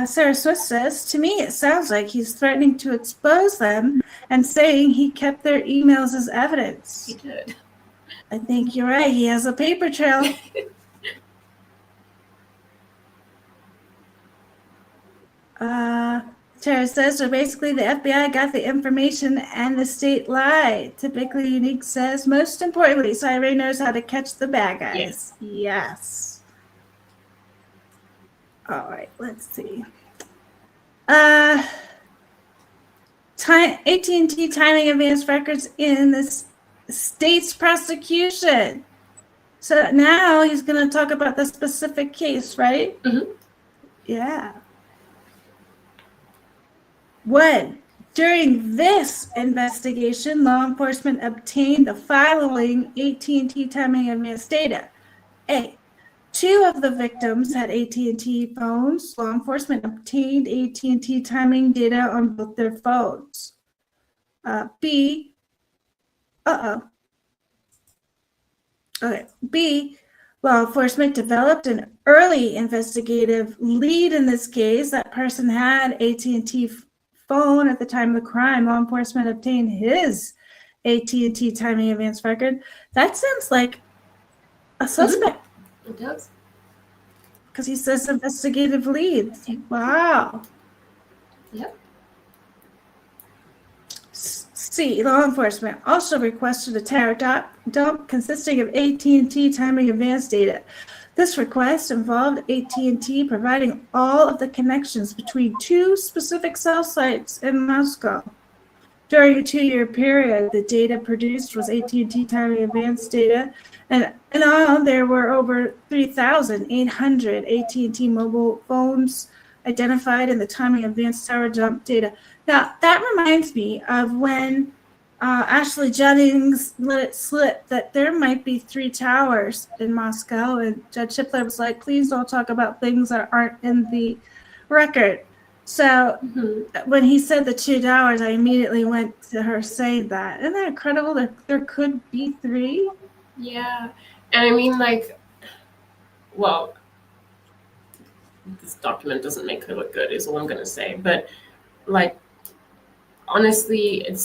Sarah Swift says, to me, it sounds like he's threatening to expose them and saying he kept their emails as evidence. He did. I think you're right. He has a paper trail. Tara says, so basically the FBI got the information and the state lied. Typically, Unique says, most importantly, Cyrene knows how to catch the bad guys. Yes. All right, let's see. AT&T timing advance records in the state's prosecution. So now he's going to talk about the specific case, right? Mm-hmm. Yeah. 1. During this investigation, law enforcement obtained the following AT&T timing advance data. A. 2 of the victims had AT&T phones. Law enforcement obtained AT&T timing data on both their phones. B. B. Law enforcement developed an early investigative lead in this case. That person had AT&T phone at the time of the crime. Law enforcement obtained his AT&T timing advance record. That sounds like a suspect. It does. Because he says investigative leads. Wow. Yep. C. Law enforcement also requested a tariff dump consisting of AT&T timing advance data. This request involved AT&T providing all of the connections between two specific cell sites in Moscow. During a 2-year period, the data produced was AT&T timing advance data, and in all, there were over 3,800 AT&T mobile phones identified in the timing advance tower dump data. Now, that reminds me of when Ashley Jennings let it slip that there might be 3 towers in Moscow, and Judge Shipler was like, please don't talk about things that aren't in the record. So when he said the 2 towers, I immediately went to her saying that. Isn't that incredible? There could be 3. Yeah. And I mean, like, well, this document doesn't make her look good, is all I'm going to say. But, like, honestly, I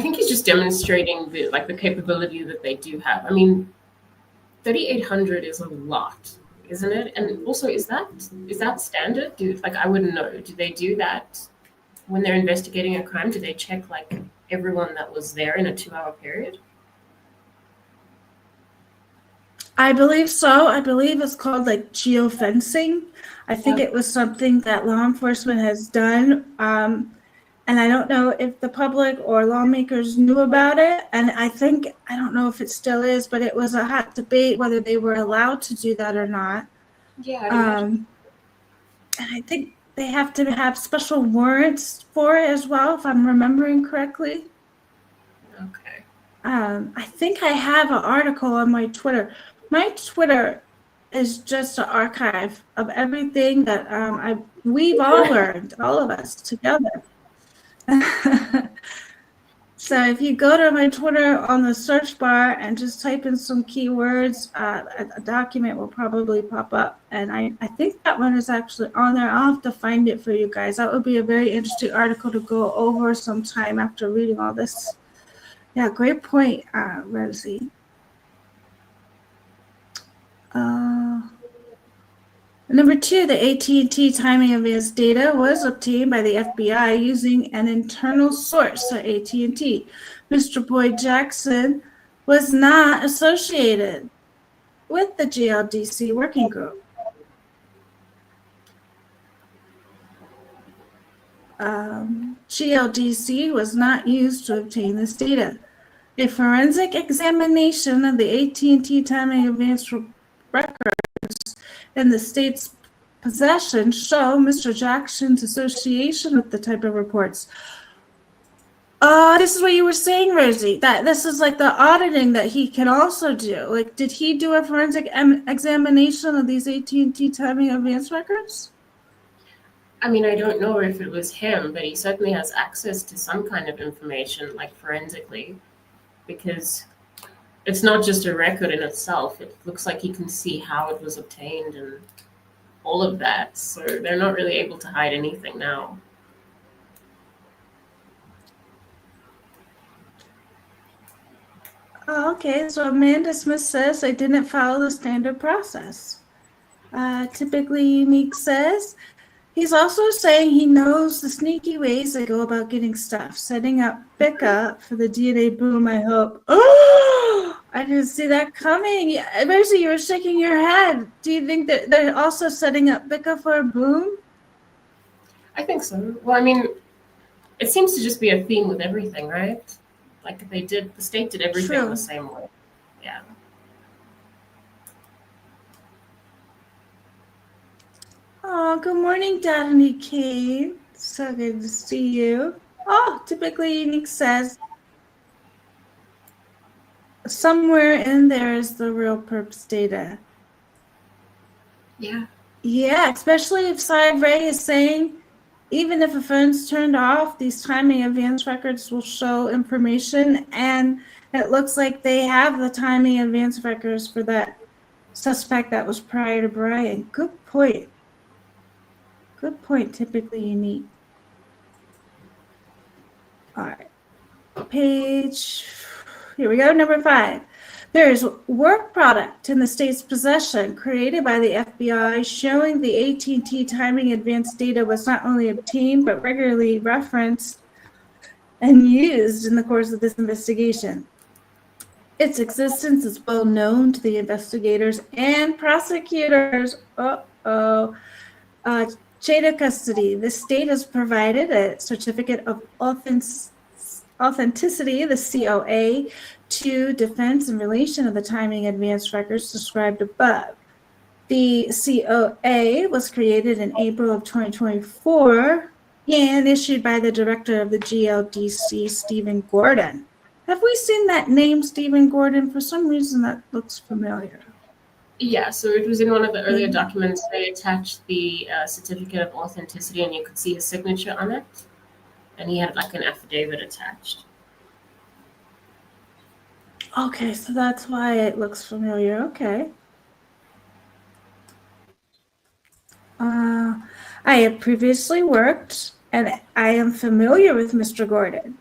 think he's just demonstrating the capability that they do have. I mean, 3,800 is a lot, isn't it? And also, is that standard? I wouldn't know. Do they do that when they're investigating a crime? Do they check like everyone that was there in a 2-hour period? I believe so. I believe it's called like geofencing. I think it was something that law enforcement has done. And I don't know if the public or lawmakers knew about it. And I don't know if it still is, but it was a hot debate whether they were allowed to do that or not. Yeah. And I think they have to have special warrants for it as well, if I'm remembering correctly. Okay. I think I have an article on my Twitter. My Twitter is just an archive of everything that we've all learned, all of us together. So if you go to my Twitter on the search bar and just type in some keywords, a document will probably pop up. And I think that one is actually on there. I'll have to find it for you guys. That would be a very interesting article to go over sometime after reading all this. Yeah, great point, Rosee. Number 2, the AT&T timing advance data was obtained by the FBI using an internal source at AT&T. Mr. Boyd Jackson was not associated with the GLDC working group. GLDC was not used to obtain this data. A forensic examination of the AT&T timing advance records in the state's possession show Mr. Jackson's association with the type of reports. This is what you were saying, Rosee, that this is like the auditing that he can also do. Like, did he do a forensic examination of these AT&T timing advance records? I mean, I don't know if it was him, but he certainly has access to some kind of information, like forensically, because it's not just a record in itself. It looks like he can see how it was obtained and all of that. So they're not really able to hide anything now. Oh, okay, so Amanda Smith says I didn't follow the standard process. Typically Unique says he's also saying he knows the sneaky ways they go about getting stuff, setting up BICA for the DNA boom, I hope. Oh, I didn't see that coming. Rosee, you were shaking your head. Do you think that they're also setting up BICA for a boom? I think so. Well, I mean, it seems to just be a theme with everything, right? Like the state did everything the same way. Yeah. Oh, good morning, Daphne Kane. So good to see you. Oh, typically Unique says somewhere in there is the real perps data. Yeah. Yeah, especially if Side Ray is saying even if a phone's turned off, these timing advance records will show information, and it looks like they have the timing advance records for that suspect that was prior to Brian. Good point. Good point, typically Unique. All right. page. Here we go, number 5. There is work product in the state's possession created by the FBI showing the AT&T timing advance data was not only obtained but regularly referenced and used in the course of this investigation. Its existence is well known to the investigators and prosecutors. Chain of custody. The state has provided a certificate of authenticity, the COA, to defense in relation to the timing advance records described above. The COA was created in April of 2024 and issued by the director of the GLDC, Stephen Gordon. Have we seen that name, Stephen Gordon? For some reason, that looks familiar. Yeah, so it was in one of the earlier documents. They attached the certificate of authenticity, and you could see his signature on it. And he had like an affidavit attached. Okay, so that's why it looks familiar. Okay. I have previously worked, and I am familiar with Mr. Gordon.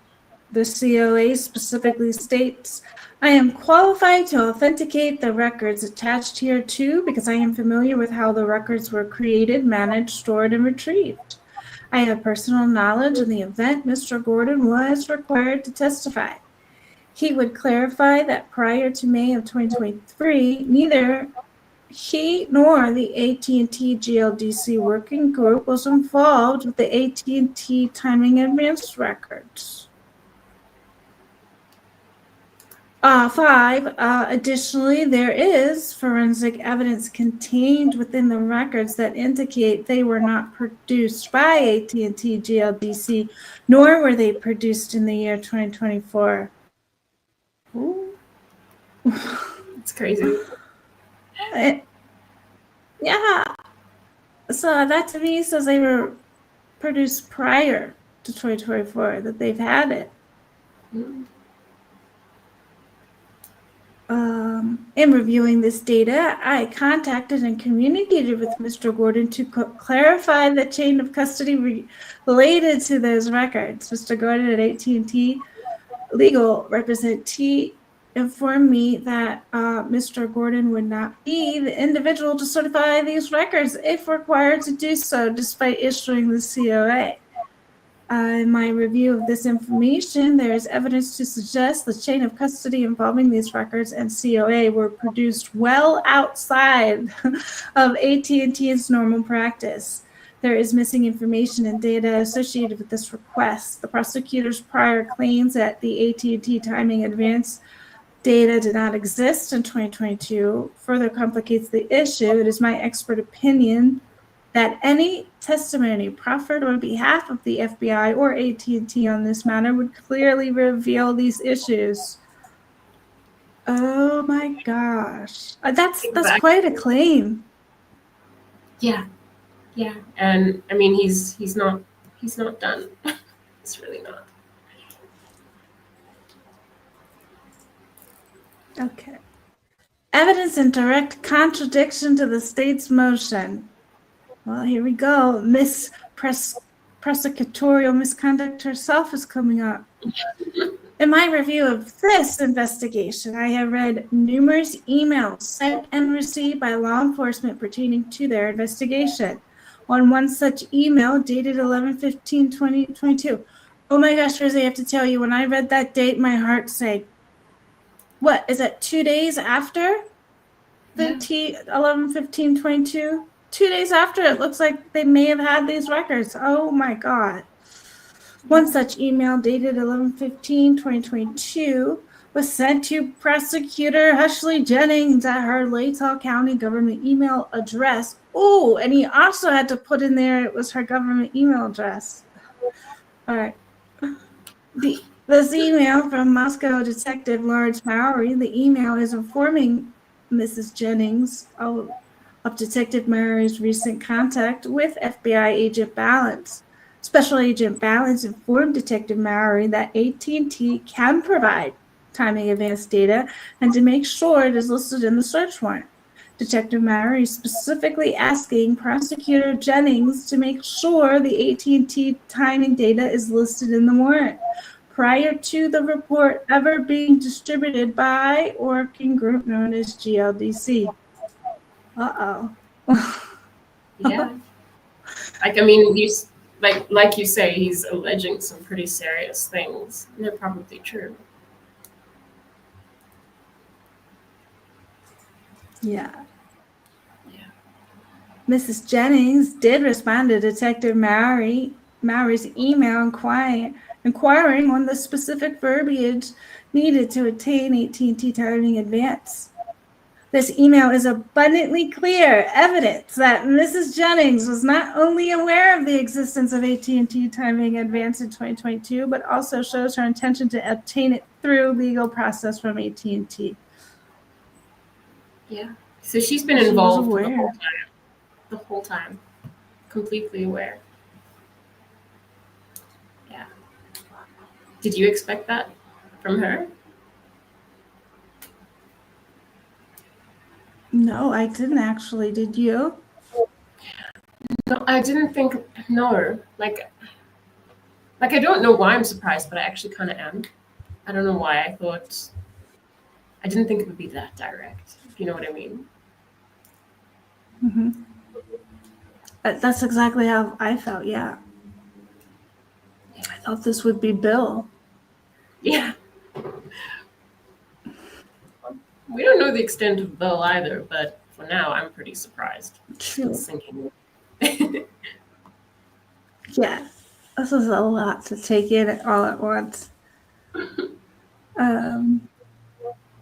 The COA specifically states, I am qualified to authenticate the records attached here too because I am familiar with how the records were created, managed, stored, and retrieved. I have personal knowledge in the event Mr. Gordon was required to testify. He would clarify that prior to May of 2023, neither he nor the AT&T GLDC working group was involved with the AT&T timing advance records. 5, additionally, there is forensic evidence contained within the records that indicate they were not produced by AT&T GLDC, nor were they produced in the year 2024. Ooh. It's crazy. Yeah. So that to me says they were produced prior to 2024, that they've had it. Mm-hmm. In reviewing this data, I contacted and communicated with Mr. Gordon to clarify the chain of custody related to those records. Mr. Gordon at AT&T Legal Representative informed me that Mr. Gordon would not be the individual to certify these records if required to do so, despite issuing the COA. In my review of this information, there is evidence to suggest the chain of custody involving these records and COA were produced well outside of AT&T's normal practice. There is missing information and data associated with this request. The prosecutor's prior claims that the AT&T timing advance data did not exist in 2022 further complicates the issue. It is my expert opinion that any testimony proffered on behalf of the FBI or AT&T on this matter would clearly reveal these issues. Oh my gosh, that's quite a claim. Yeah, and I mean he's not done. He's really not. Okay. Evidence in direct contradiction to the state's motion. Well, here we go. Miss Prosecutorial misconduct herself is coming up. In my review of this investigation, I have read numerous emails sent and received by law enforcement pertaining to their investigation. On one such email dated 11/15/2022. Oh my gosh, Rosee, I have to tell you, when I read that date, my heart sank. What, is that 2 days after the 11/15/22? 2 days after, it looks like they may have had these records. Oh my God. One such email dated 11/15/2022 was sent to Prosecutor Hushley Jennings at her Latah County government email address. Oh, and he also had to put in there it was her government email address. All right. This email from Moscow Detective Lawrence Mowry, the email is informing Mrs. Jennings of Detective Mowry's recent contact with FBI Agent Balance. Special Agent Balance informed Detective Mowry that AT&T can provide timing advance data and to make sure it is listed in the search warrant. Detective Mowry is specifically asking Prosecutor Jennings to make sure the AT&T timing data is listed in the warrant. prior to the report ever being distributed by working group known as GLDC. Uh-oh. Yeah. Like, I mean, he's like you say, he's alleging some pretty serious things. And they're probably true. Yeah. Yeah. Mrs. Jennings did respond to Detective Mowry's email inquiring on the specific verbiage needed to obtain AT&T timing advance. This email is abundantly clear evidence that Mrs. Jennings was not only aware of the existence of AT&T timing advance in 2022, but also shows her intention to obtain it through legal process from AT&T. Yeah. So she's been She was involved aware. the whole time. Completely aware. Yeah. Did you expect that from her? No, I didn't actually. Did you? No, I didn't think. No, like I don't know why I'm surprised, but I actually kind of am. I don't know why. I didn't think it would be that direct. If you know what I mean. Mm-hmm. That's exactly how I felt. Yeah. I thought this would be Bill. Yeah. We don't know the extent of Bill either, but for now, I'm pretty surprised. True. Still sinking. Yeah. This is a lot to take in all at once.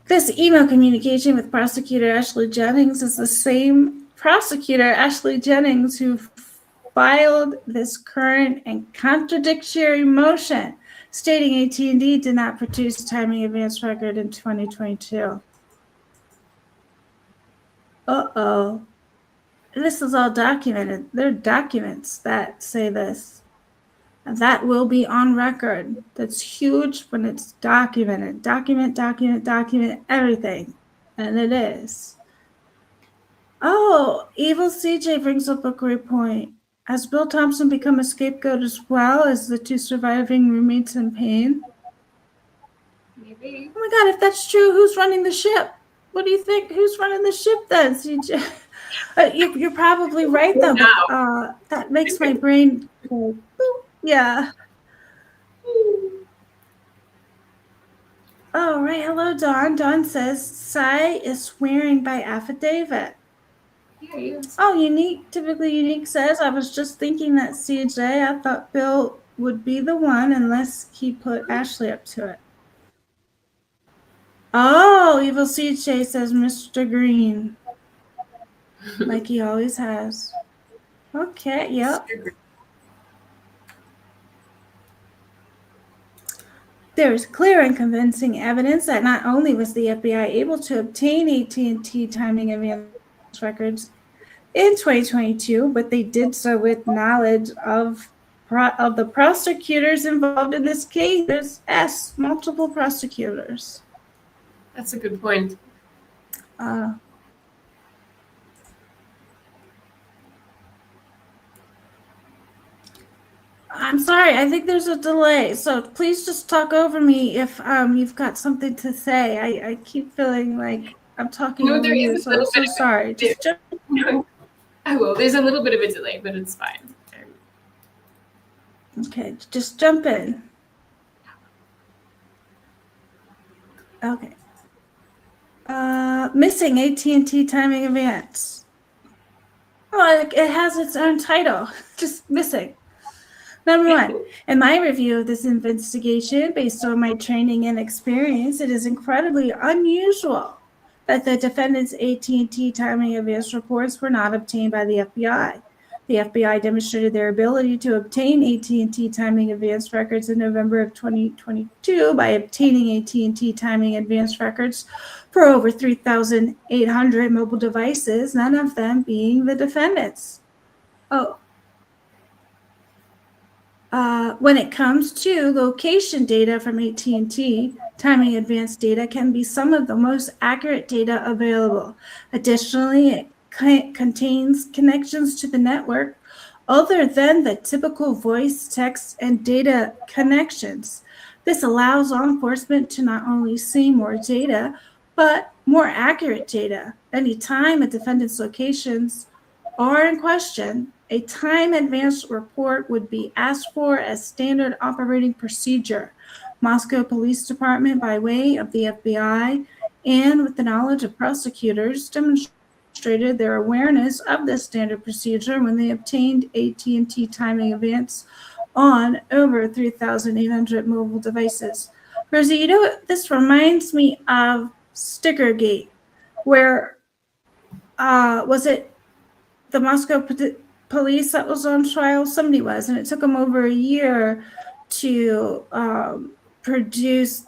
This email communication with Prosecutor Ashley Jennings is the same Prosecutor Ashley Jennings who filed this current and contradictory motion stating AT&T did not produce timing advance record in 2022. Uh-oh. This is all documented. There are documents that say this. And that will be on record. That's huge when it's documented. Document everything. And it is. Oh, Evil CJ brings up a great point. Has Bill Thompson become a scapegoat as well as the two surviving roommates in pain? Maybe. Oh my God, if that's true, who's running the ship? What do you think? Who's running the ship then, CJ? You're probably right, though, but that makes my brain go, boop. Yeah. Oh, right. Hello, Dawn. Dawn says, Sai is swearing by affidavit. Yeah, he is. Oh, typically Unique says, I was just thinking that CJ, I thought Bill would be the one unless he put Ashley up to it. Oh, Evil CJ says Mr. Green. Like he always has. Okay, yep. There is clear and convincing evidence that not only was the FBI able to obtain AT&T timing advance records in 2022, but they did so with knowledge of the prosecutors involved in this case. There's multiple prosecutors. That's a good point. I'm sorry, I think there's a delay, so please just talk over me if you've got something to say. I keep feeling like I'm talking over you, so I'm so sorry. Just jump. No, I will. There's a little bit of a delay, but it's fine. Okay, just jump in. Okay. Missing AT&T timing advance. Oh, it has its own title. Just missing. Number one, in my review of this investigation, based on my training and experience, it is incredibly unusual that the defendant's AT&T timing advance reports were not obtained by the FBI. The FBI demonstrated their ability to obtain AT&T timing advance records in November of 2022 by obtaining AT&T timing advance records for over 3,800 mobile devices, none of them being the defendant's. Oh. When it comes to location data from AT&T, timing advance data can be some of the most accurate data available. Additionally, it contains connections to the network other than the typical voice, text, and data connections. This allows law enforcement to not only see more data, but more accurate data. Anytime a defendant's locations are in question, a time advanced report would be asked for as standard operating procedure. Moscow Police Department, by way of the FBI, and with the knowledge of prosecutors, demonstrated their awareness of this standard procedure when they obtained AT&T timing advance on over 3,800 mobile devices. Rosee, you know what? This reminds me of Stickergate, where was it the Moscow police that was on trial? Somebody was, and it took them over a year to produce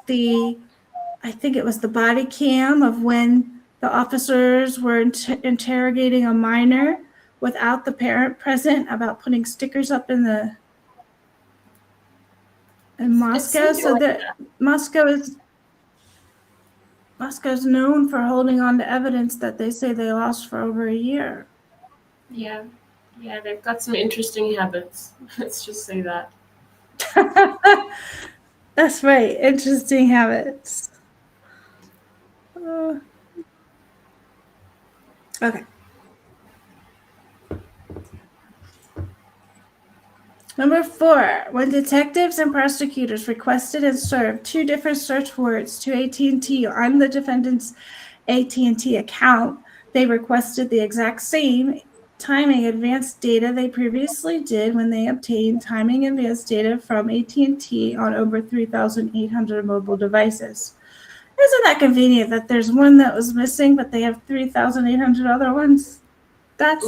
I think it was the body cam of when the officers were interrogating a minor without the parent present about putting stickers up in Moscow. So that Moscow's known for holding on to evidence that they say they lost for over a year. Yeah, they've got some interesting habits. Let's just say that. That's right, interesting habits. Okay. Number 4, when detectives and prosecutors requested and served 2 different search words to AT&T on the defendant's AT&T account, they requested the exact same timing advanced data they previously did when they obtained timing advanced data from AT&T on over 3,800 mobile devices. Isn't that convenient that there's one that was missing, but they have 3,800 other ones? That's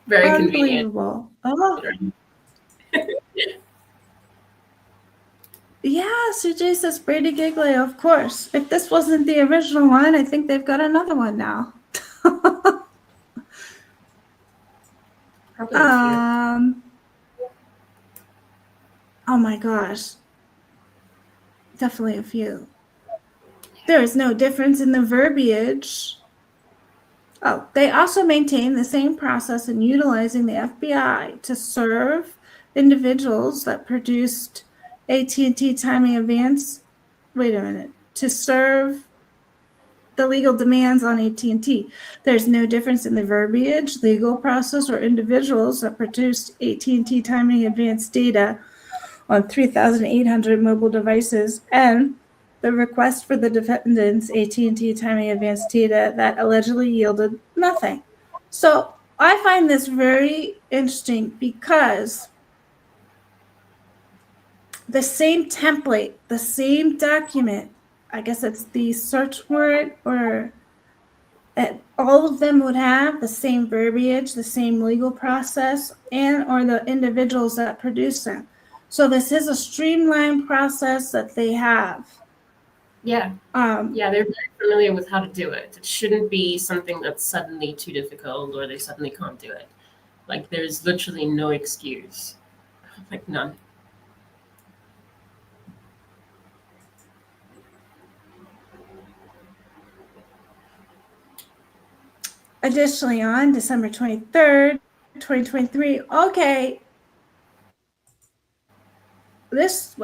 very unbelievable. Convenient. Oh. Yeah, CJ says Brady Giglio, of course. If this wasn't the original one, I think they've got another one now. Oh my gosh. Definitely a few. There is no difference in the verbiage. Oh, they also maintain the same process in utilizing the FBI to serve individuals that produced AT&T timing advance. Wait a minute. To serve the legal demands on AT&T. There's no difference in the verbiage, legal process, or individuals that produced AT&T timing advance data on 3,800 mobile devices and the request for the defendant's AT&T timing advance data that allegedly yielded nothing. So I find this very interesting because the same template, the same document, I guess it's the search word, or all of them would have the same verbiage, the same legal process, and or the individuals that produce them. So this is a streamlined process that they have. Yeah. They're very familiar with how to do it. It shouldn't be something that's suddenly too difficult or they suddenly can't do it. Like, there's literally no excuse. Like, none. Additionally, on December 23rd, 2023, okay, this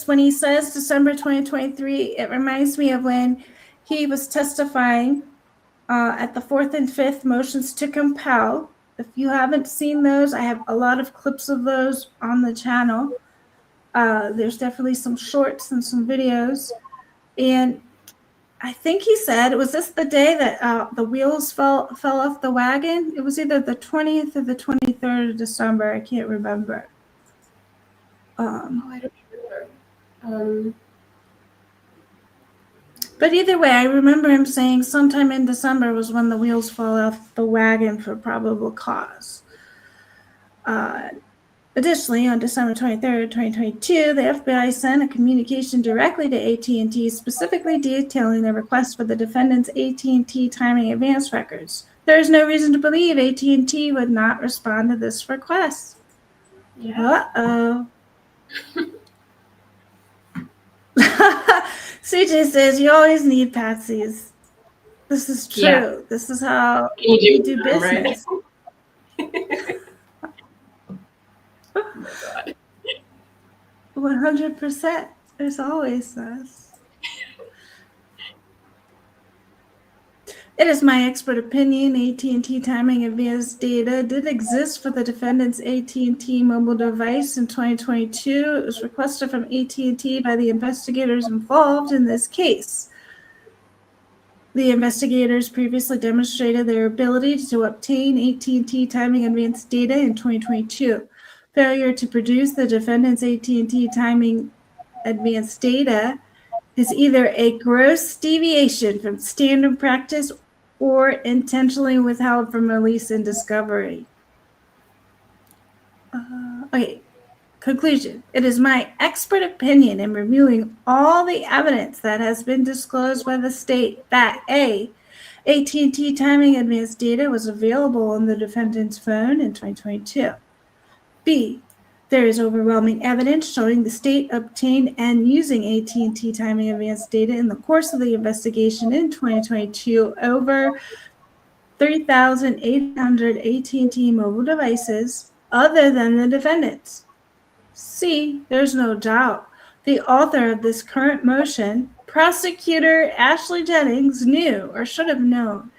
when he says December 2023, it reminds me of when he was testifying at the 4th and 5th motions to compel. If you haven't seen those, I have a lot of clips of those on the channel. There's definitely some shorts and some videos. And I think he said, was this the day that the wheels fell off the wagon? It was either the 20th or the 23rd of December. I can't remember. I don't remember. But either way, I remember him saying sometime in December was when the wheels fell off the wagon for probable cause. Additionally, on December 23rd, 2022, the FBI sent a communication directly to AT&T specifically detailing the request for the defendant's AT&T timing advance records. There is no reason to believe AT&T would not respond to this request. Yeah. Uh-oh. CJ says, you always need patsies. This is true. Yeah. This is how you do business. Right? Oh my God. 100%. There's always this. It is my expert opinion AT&T timing advanced data did exist for the defendant's AT&T mobile device in 2022. It was requested from AT&T by the investigators involved in this case. The investigators previously demonstrated their ability to obtain AT&T timing advanced data in 2022. Failure to produce the defendant's AT&T timing advanced data is either a gross deviation from standard practice or intentionally withheld from release and discovery. Okay, conclusion. It is my expert opinion in reviewing all the evidence that has been disclosed by the state that A, AT&T timing advanced data was available on the defendant's phone in 2022. B, there is overwhelming evidence showing the state obtained and using AT&T timing advanced data in the course of the investigation in 2022 over 3,800 AT&T mobile devices other than the defendant's. C, there's no doubt the author of this current motion, prosecutor Ashley Jennings, knew or should have known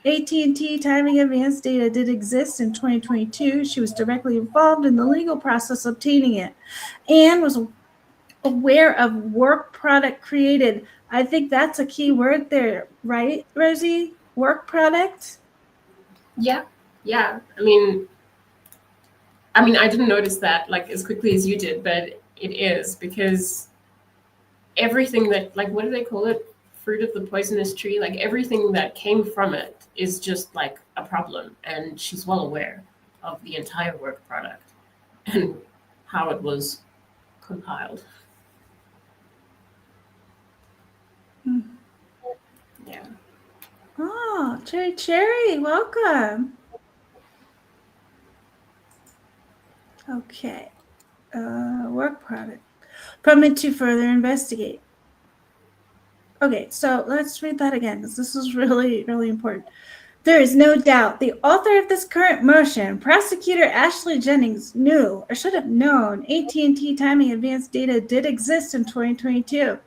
AT&T timing advanced data did exist in 2022. She was directly involved in the legal process obtaining it and was aware of work product created. I think that's a key word there, right, Rosee? Work product? Yeah. I mean, I didn't notice that like as quickly as you did, but it is because everything that, like, what do they call it? Fruit of the poisonous tree. Like everything that came from it is just like a problem, and she's well aware of the entire work product and how it was compiled. Yeah. Oh, Cherry, welcome. Okay. Work product. Permit to further investigate. Okay, so let's read that again because this is really, really important. There is no doubt the author of this current motion, prosecutor Ashley Jennings, knew or should have known AT&T timing advanced data did exist in 2022.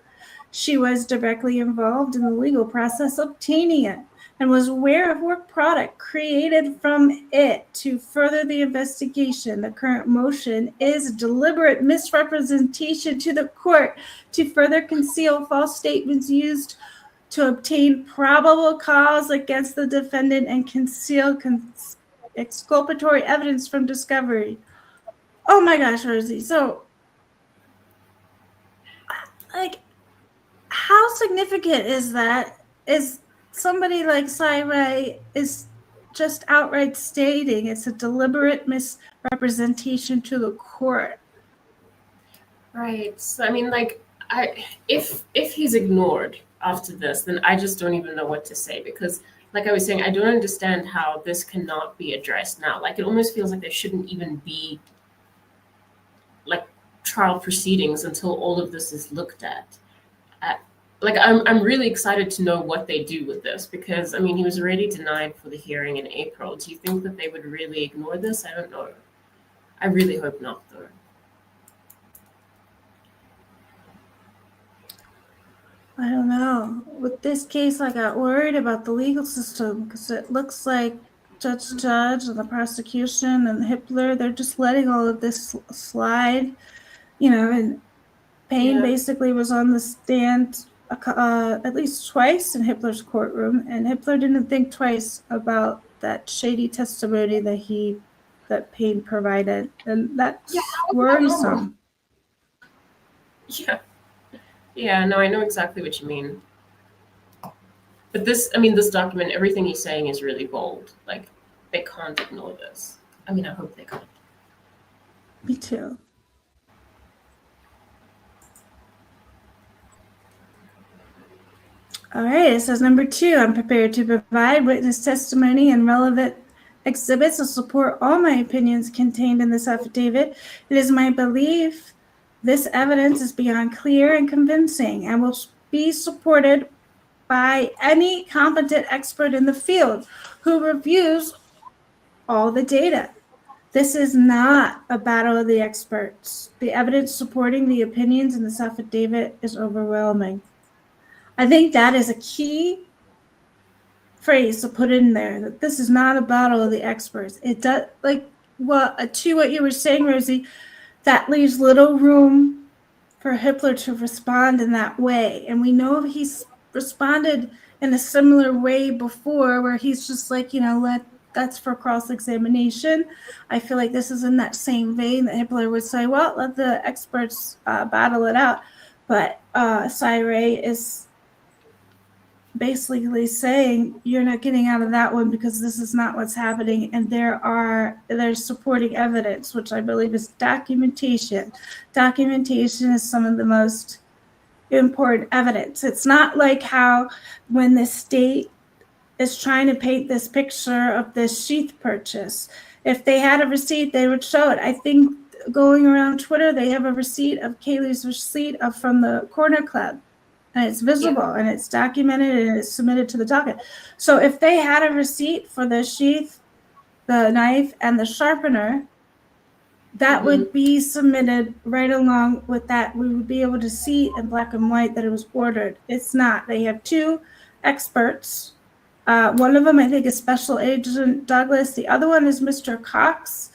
She was directly involved in the legal process obtaining it and was aware of work product created from it to further the investigation. The current motion is deliberate misrepresentation to the court to further conceal false statements used to obtain probable cause against the defendant and conceal exculpatory evidence from discovery. Oh my gosh, Rosee. So, like, how significant is that? Is somebody like Sairae is just outright stating it's a deliberate misrepresentation to the court. Right. So, I mean, like, if he's ignored after this, then I just don't even know what to say because, like I was saying, I don't understand how this cannot be addressed now. Like, it almost feels like there shouldn't even be like trial proceedings until all of this is looked at. Like, I'm really excited to know what they do with this because, I mean, he was already denied for the hearing in April. Do you think that they would really ignore this? I don't know. I really hope not, though. I don't know. With this case, I got worried about the legal system because it looks like Judge and the prosecution and Hitler, they're just letting all of this slide, and Payne basically was on the stand at least twice in Hitler's courtroom, and Hitler didn't think twice about that shady testimony that Payne provided, and that's worrisome. Yeah, no, I know exactly what you mean. But this document, everything he's saying is really bold. Like, they can't ignore this. I mean, I hope they can't. Me too. All right, it says number 2, I'm prepared to provide witness testimony and relevant exhibits to support all my opinions contained in this affidavit. It is my belief this evidence is beyond clear and convincing and will be supported by any competent expert in the field who reviews all the data. This is not a battle of the experts. The evidence supporting the opinions in this affidavit is overwhelming. I think that is a key phrase to put in there, that this is not a battle of the experts. It does, like, well, to what you were saying, Rosee, that leaves little room for Hitler to respond in that way. And we know he's responded in a similar way before, where he's just like, that's for cross-examination. I feel like this is in that same vein that Hitler would say, well, let the experts battle it out. But Syre is basically saying, you're not getting out of that one because this is not what's happening. And there's supporting evidence, which I believe is documentation. Documentation is some of the most important evidence. It's not like how when the state is trying to paint this picture of this sheath purchase, if they had a receipt, they would show it. I think going around Twitter, they have a receipt of Kaylee's receipt from the Corner Club. And it's visible, and it's documented, and it's submitted to the docket. So if they had a receipt for the sheath, the knife, and the sharpener, that would be submitted right along with that. We would be able to see in black and white that it was ordered. It's not. They have two experts. One of them, I think, is Special Agent Douglas. The other one is Mr. Cox.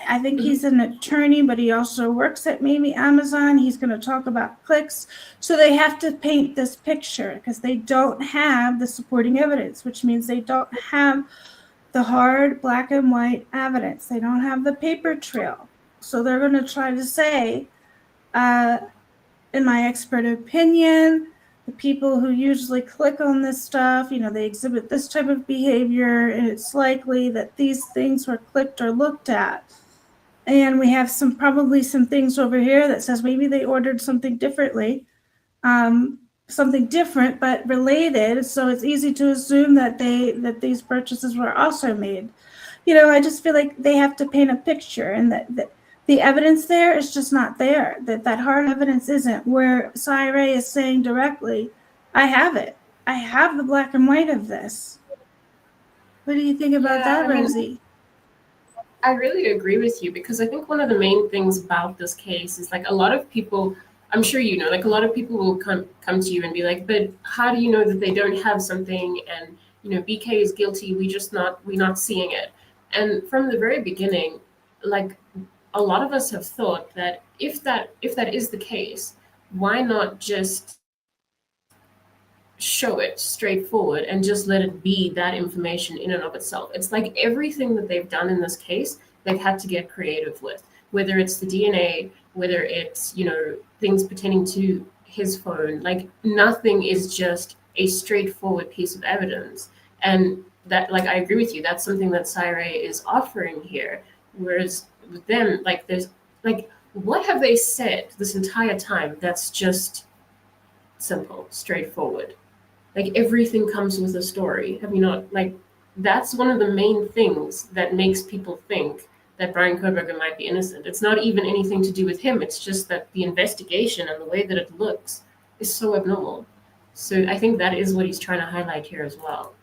I think he's an attorney, but he also works at maybe Amazon. He's going to talk about clicks. So they have to paint this picture because they don't have the supporting evidence, which means they don't have the hard black and white evidence. They don't have the paper trail. So they're going to try to say, in my expert opinion, the people who usually click on this stuff, they exhibit this type of behavior, and it's likely that these things were clicked or looked at. And we have probably some things over here that says maybe they ordered something differently, something different but related. So it's easy to assume that these purchases were also made. I just feel like they have to paint a picture, and that the evidence there is just not there. That hard evidence isn't, where Syre is saying directly, I have it. I have the black and white of this. What do you think about that, Rosee? I really agree with you, because I think one of the main things about this case is, like, a lot of people, I'm sure like a lot of people will come to you and be like, but how do you know that they don't have something? And BK is guilty. We're not seeing it. And from the very beginning, like, a lot of us have thought that if that is the case, why not just show it straightforward and just let it be that information in and of itself? It's like everything that they've done in this case, they've had to get creative with, whether it's the DNA, whether it's, things pertaining to his phone. Like, nothing is just a straightforward piece of evidence. And that, like, I agree with you, that's something that Syre is offering here. Whereas with them, like, there's, like, what have they said this entire time that's just simple, straightforward? Like, everything comes with a story. Have you not, like, that's one of the main things that makes people think that Brian Koberger might be innocent. It's not even anything to do with him. It's just that the investigation and the way that it looks is so abnormal. So I think that is what he's trying to highlight here as well.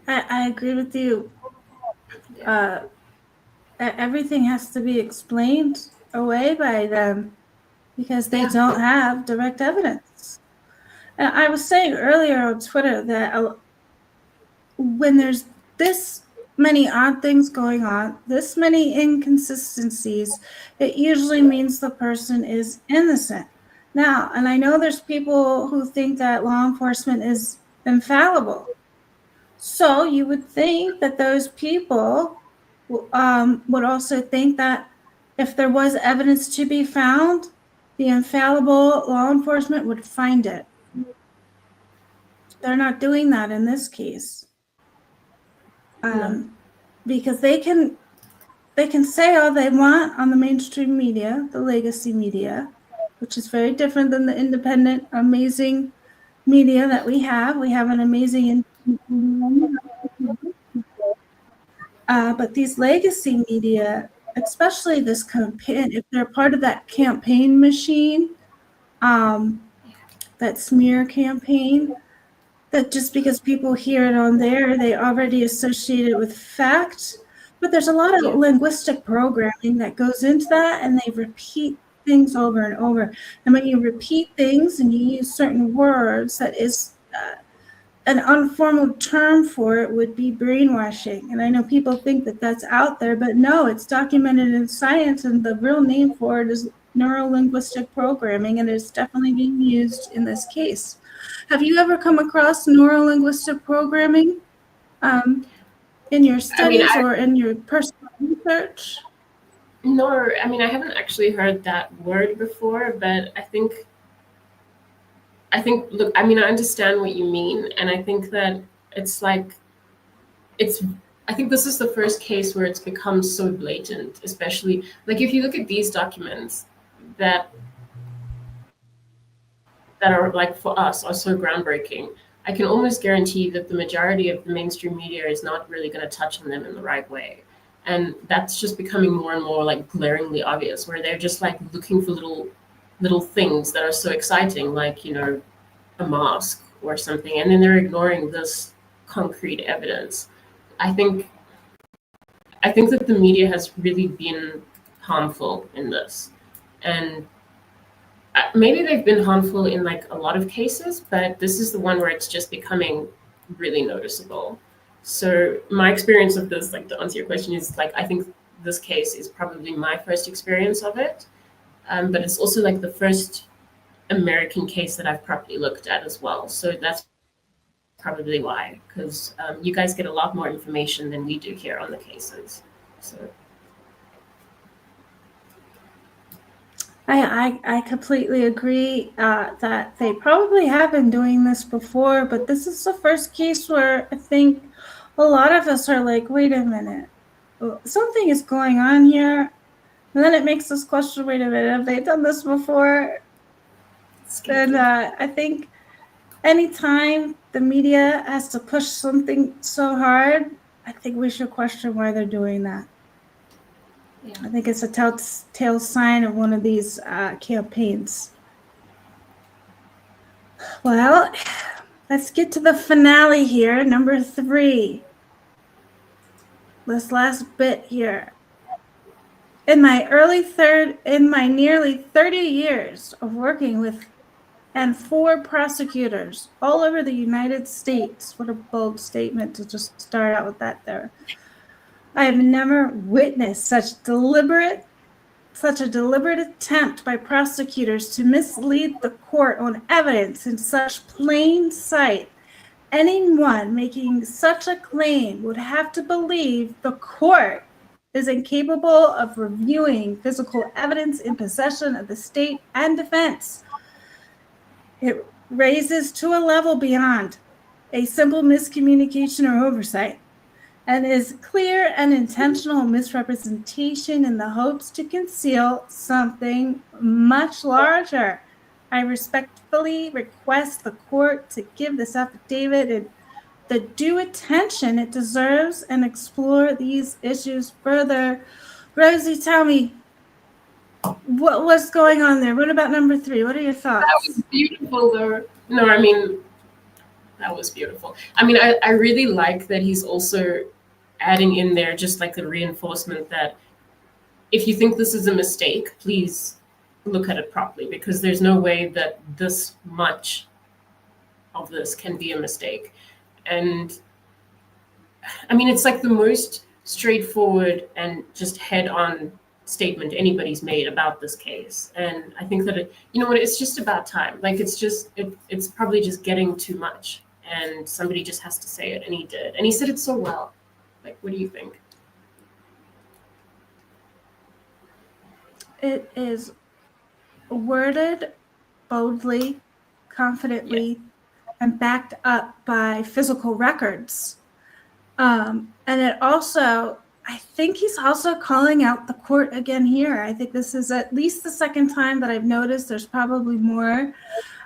I agree with you. Everything has to be explained away by them because they don't have direct evidence. And I was saying earlier on Twitter that when there's this many odd things going on, this many inconsistencies, it usually means the person is innocent. Now, and I know there's people who think that law enforcement is infallible. So you would think that those people would also think that if there was evidence to be found, the infallible law enforcement would find it. They're not doing that in this case. Because they can say all they want on the mainstream media, the legacy media, which is very different than the independent, amazing media that we have. We have an amazing but these legacy media, especially this campaign, if they're part of that campaign machine, that smear campaign, that just because people hear it on there, they already associate it with fact. But there's a lot of linguistic programming that goes into that, and they repeat things over and over. And when you repeat things and you use certain words, that is an informal term for it would be brainwashing. And I know people think that that's out there, but no, it's documented in science, and the real name for it is neurolinguistic programming, and it's definitely being used in this case. Have you ever come across neurolinguistic programming in your studies or in your personal research? No, I mean, I haven't actually heard that word before, but I think, look, I mean, I understand what you mean. And I think that it's like, I think this is the first case where it's become so blatant, especially like if you look at these documents that are like for us are so groundbreaking. I can almost guarantee that the majority of the mainstream media is not really going to touch on them in the right way. And that's just becoming more and more like glaringly obvious, where they're just like looking for little things that are so exciting, like, you know, a mask or something, and then they're ignoring this concrete evidence. I think that the media has really been harmful in this, and maybe they've been harmful in like a lot of cases, but this is the one where it's just becoming really noticeable. So my experience of this, like to answer your question, is like I think this case is probably my first experience of it, but it's also like the first American case that I've properly looked at as well. So that's probably why, because you guys get a lot more information than we do here on the cases. So I completely agree that they probably have been doing this before, but this is the first case where I think a lot of us are like, wait a minute, something is going on here. And then it makes us question, wait a minute, have they done this before? And I think anytime the media has to push something so hard, I think we should question why they're doing that. Yeah. I think it's a telltale sign of one of these campaigns. Well, let's get to the finale here, number 3. This last bit here. In my nearly 30 years of working with and for prosecutors all over the United States, what a bold statement to just start out with that there. I have never witnessed such a deliberate attempt by prosecutors to mislead the court on evidence in such plain sight. Anyone making such a claim would have to believe the court is incapable of reviewing physical evidence in possession of the state and defense. It raises to a level beyond a simple miscommunication or oversight, and is clear and intentional misrepresentation in the hopes to conceal something much larger. I respectfully request the court to give this affidavit the due attention it deserves and explore these issues further. Rosee, tell me, what's going on there? What about number 3? What are your thoughts? That was beautiful, though. No, I mean, that was beautiful. I mean, I really like that he's also adding in there just like the reinforcement that if you think this is a mistake, please look at it properly, because there's no way that this much of this can be a mistake. And I mean, it's like the most straightforward and just head-on statement anybody's made about this case. And I think that you know what, it's just about time. Like it's probably just getting too much, and somebody just has to say it, and he did, and he said it so well. Like, what do you think? It is worded boldly, confidently, and backed up by physical records. And it also, I think he's also calling out the court again here. I think this is at least the second time that I've noticed. There's probably more,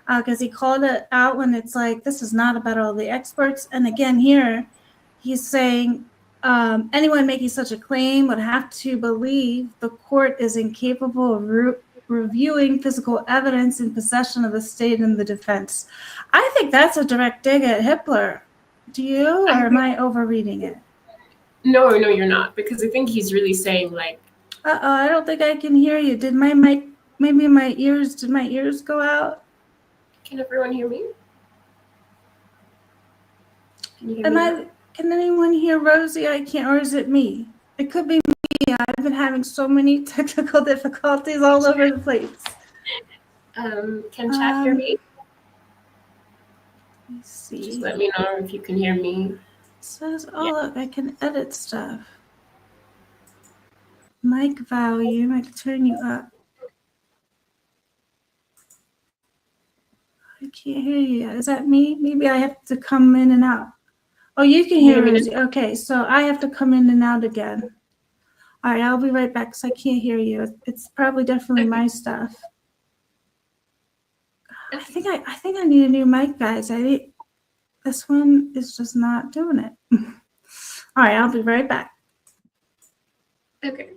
because he called it out when it's like, this is not about all the experts. And again here, he's saying, anyone making such a claim would have to believe the court is incapable of reviewing physical evidence in possession of the state and the defense. I think that's a direct dig at Hitler. Do you, or am I overreading it? No, you're not, because I think he's really saying like. Uh-oh, I don't think I can hear you. Did my mic? Maybe did my ears go out? Can everyone hear me? Can you hear me? Can anyone hear Rosee? I can't, or is it me? It could be me. I've been having so many technical difficulties all over the place. Can chat hear me? Let me see. Just let me know if you can hear me. It says, oh, look, I can edit stuff. Mic volume, I can turn you up. I can't hear you. Is that me? Maybe I have to come in and out. Oh, you can hear Rosee. Okay, so I have to come in and out again. All right, I'll be right back because I can't hear you. It's probably definitely my stuff. I think I need a new mic, guys. This one is just not doing it. All right, I'll be right back. Okay.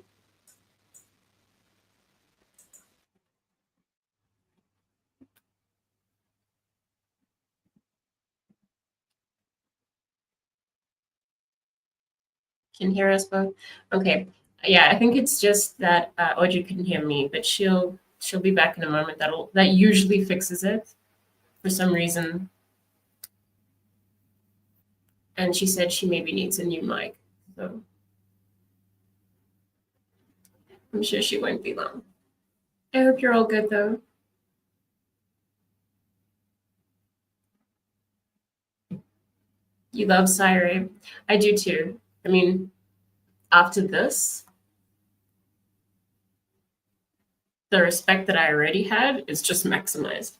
Can hear us both? Okay. Yeah, I think it's just that Audrey couldn't hear me, but she'll be back in a moment. That usually fixes it for some reason. And she said she maybe needs a new mic. So I'm sure she won't be long. I hope you're all good though. You love Syre. I do too. I mean, after this, the respect that I already had is just maximized.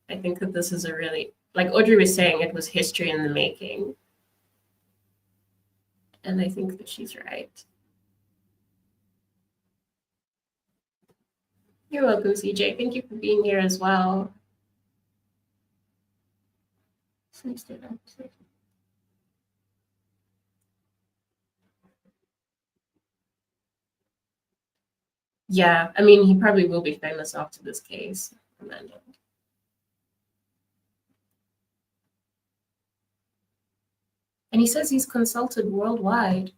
I think that this is a really, like Audrey was saying, it was history in the making. And I think that she's right. You're welcome, CJ. Thank you for being here as well. Yeah, I mean, he probably will be famous after this case, Amanda. And he says he's consulted worldwide.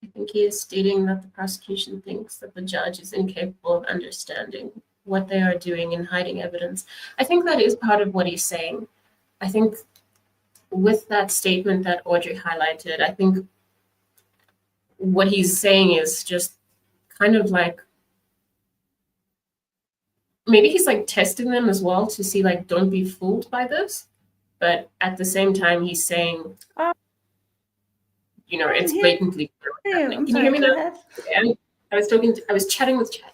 I think he is stating that the prosecution thinks that the judge is incapable of understanding what they are doing in hiding evidence. I think that is part of what he's saying. I think with that statement that Audrey highlighted, I think what he's saying is just kind of like, maybe he's like testing them as well to see like, don't be fooled by this. But at the same time, he's saying, you know, it's blatantly clear. Can you hear me now? Yeah, I was chatting with Chad.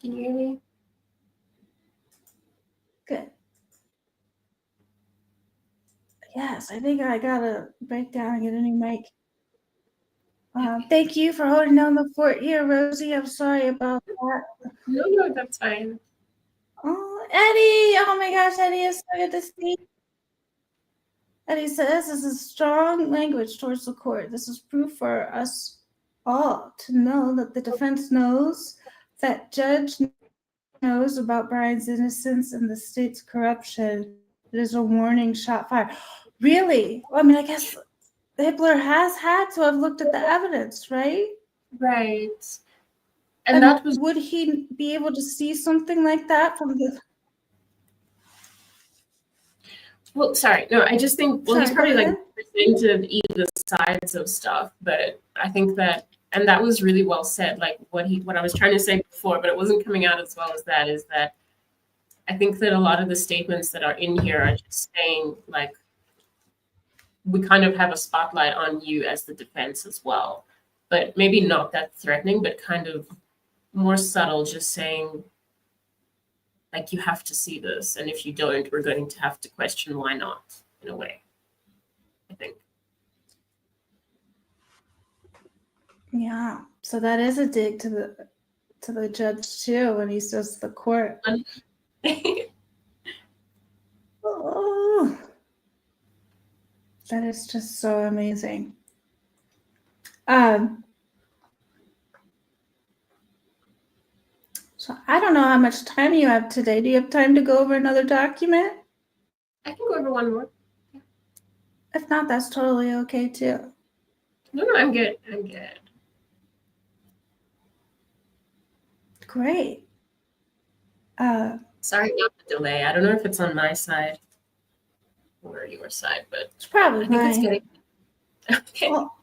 Can you hear me? Good. Yes, I think I gotta break down and get a new mic. Thank you for holding down the fort here, Rosee. I'm sorry about that. No, that's fine. Oh, Eddie! Oh my gosh, Eddie, it's so good to see you. Eddie says this is strong language towards the court. This is proof for us all to know that the defense knows, that judge knows about Brian's innocence and the state's corruption. It is a warning shot fired. Really? Well, I mean, I guess Hitler has had to have looked at the evidence, right? Right. And that was. Would he be able to see something like that from the? Well, sorry. No, I just think, well, he's probably like presented either sides of stuff, but I think that, and that was really well said, like what I was trying to say before, but it wasn't coming out as well as that, is that I think that a lot of the statements that are in here are just saying like, we kind of have a spotlight on you as the defense as well, but maybe not that threatening, but kind of more subtle, just saying, like, you have to see this, and if you don't, we're going to have to question why not, in a way, I think. Yeah. So that is a dig to the judge too when he says the court. Oh, that is just so amazing. So I don't know how much time you have today. Do you have time to go over another document? I can go over one more. If not, that's totally okay too. No, I'm good. I'm good. Great. Sorry about the delay. I don't know if it's on my side or your side, but It's probably I think it's fine. getting okay. Well,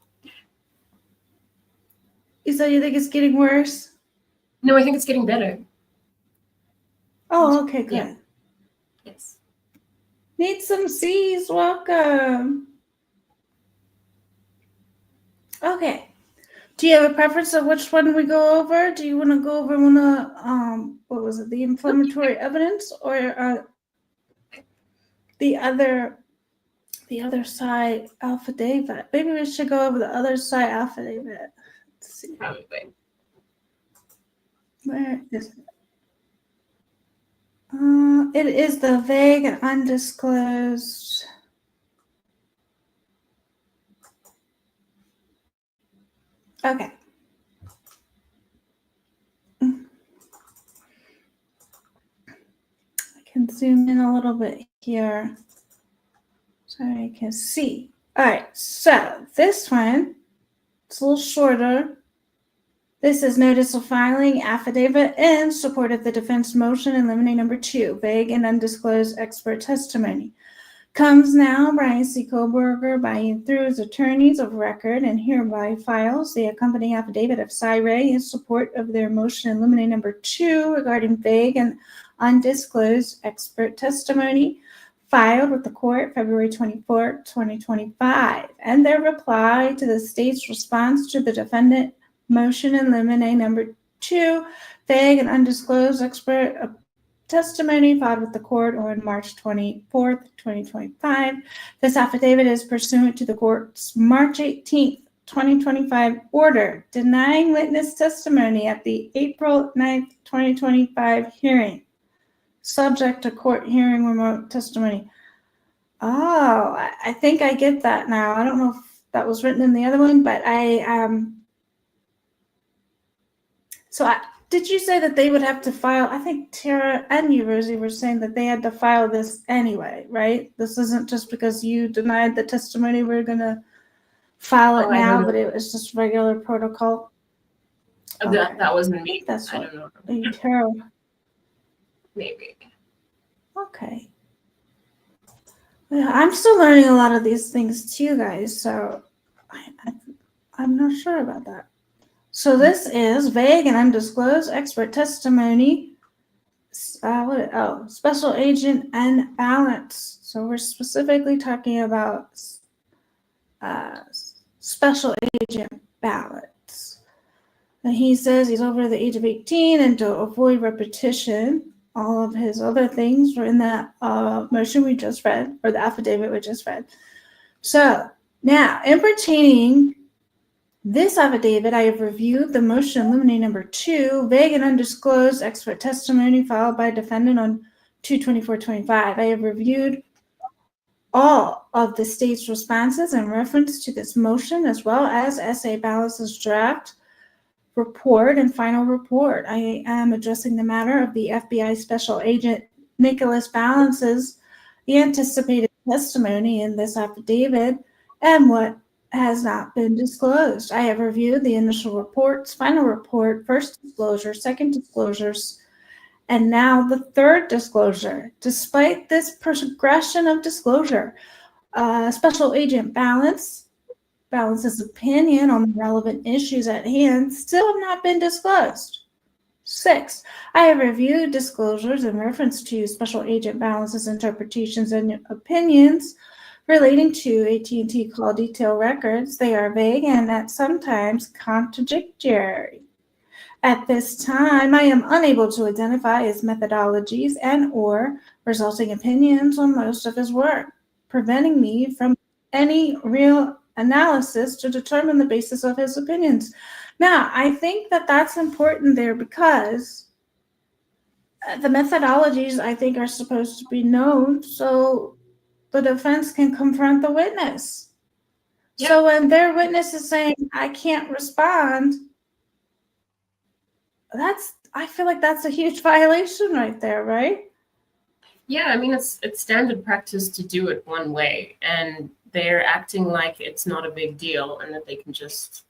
you said you think it's getting worse? No, I think it's getting better. Oh, okay, good. Yeah. Yes. Need some C's. Welcome. Okay. Do you have a preference of which one we go over? Do you want to go over one of what was it, the inflammatory evidence, or the other side affidavit? Maybe we should go over the other side affidavit. Let's see. Probably. Where is it? It is the vague and undisclosed. Okay. I can zoom in a little bit here so I can see. All right, so this one, it's a little shorter. This is notice of filing affidavit in support of the defense motion in limine number 2, vague and undisclosed expert testimony. Comes now, Brian C. Koberger, by through his attorneys of record, and hereby files the accompanying affidavit of Ray in support of their motion in limine number 2 regarding vague and undisclosed expert testimony, filed with the court February 24, 2025, and their reply to the state's response to the defendant motion in limine number 2, vague and undisclosed expert testimony filed with the court on March 24th, 2025. This affidavit is pursuant to the court's March 18th, 2025 order denying witness testimony at the April 9th, 2025 hearing, subject to court hearing remote testimony. Oh, I think I get that now. I don't know if that was written in the other one, but did you say that they would have to file? I think Tara and you, Rosie, were saying that they had to file this anyway, right? This isn't just because you denied the testimony, we're going to file it now, but it was just regular protocol. Okay. That wasn't me. That's I don't know. Tara. Maybe. Okay. Yeah, I'm still learning a lot of these things too, guys, so I'm not sure about that. So this is vague and undisclosed expert testimony. Special agent and balance. So we're specifically talking about special agent balance. And he says he's over the age of 18, and to avoid repetition, all of his other things were in that motion we just read, or the affidavit we just read. So now, in pertaining this affidavit, I have reviewed the motion in limine number 2, vague and undisclosed expert testimony filed by defendant on 2/24/25. I have reviewed all of the state's responses in reference to this motion, as well as S.A. Balance's draft report and final report. I am addressing the matter of the FBI Special Agent Nicholas Balance's anticipated testimony in this affidavit and what has not been disclosed. I have reviewed the initial reports, final report, first disclosure, second disclosures, and now the third disclosure. Despite this progression of disclosure, Special Agent Balance's opinion on the relevant issues at hand still have not been disclosed. 6, I have reviewed disclosures in reference to Special Agent Balance's interpretations and opinions relating to AT&T call detail records. They are vague and at sometimes contradictory. At this time, I am unable to identify his methodologies and/or resulting opinions on most of his work, preventing me from any real analysis to determine the basis of his opinions. Now, I think that that's important there because the methodologies, I think, are supposed to be known so the defense can confront the witness. Yeah. So when their witness is saying, I can't respond, I feel like that's a huge violation right there, right? Yeah, I mean, it's standard practice to do it one way, and they're acting like it's not a big deal and that they can just,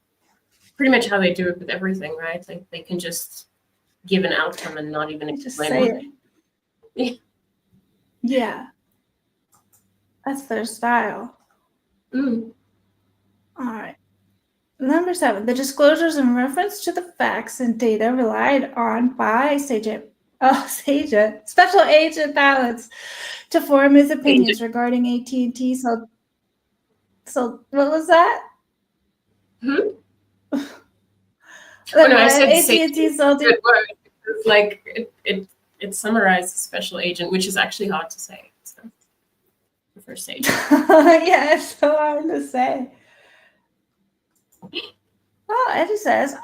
pretty much how they do it with everything, right? Like they can just give an outcome and not even Just explain say what. it. Yeah. That's their style. Mm. All right. Number 7, the disclosures in reference to the facts and data relied on by Special Agent Balance to form his opinions regarding AT&T. So what was that? Hmm? Oh, no, I said AT&T sold good word. It's like it summarizes special agent, which is actually hard to say. So, the first agent. Yeah, it's so hard to say. Well, it just says,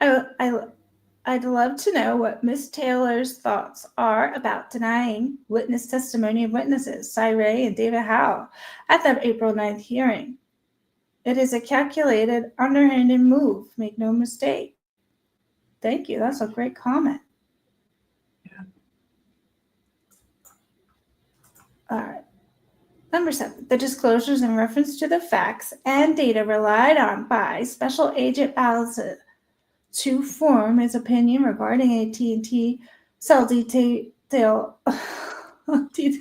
I'd love to know what Ms. Taylor's thoughts are about denying witness testimony of witnesses, Cy Ray and David Howe, at the April 9th hearing. It is a calculated, underhanded move. Make no mistake. Thank you. That's a great comment. Yeah. All right. Number 7, the disclosures in reference to the facts and data relied on by Special Agent Balance to form his opinion regarding AT&T cell detail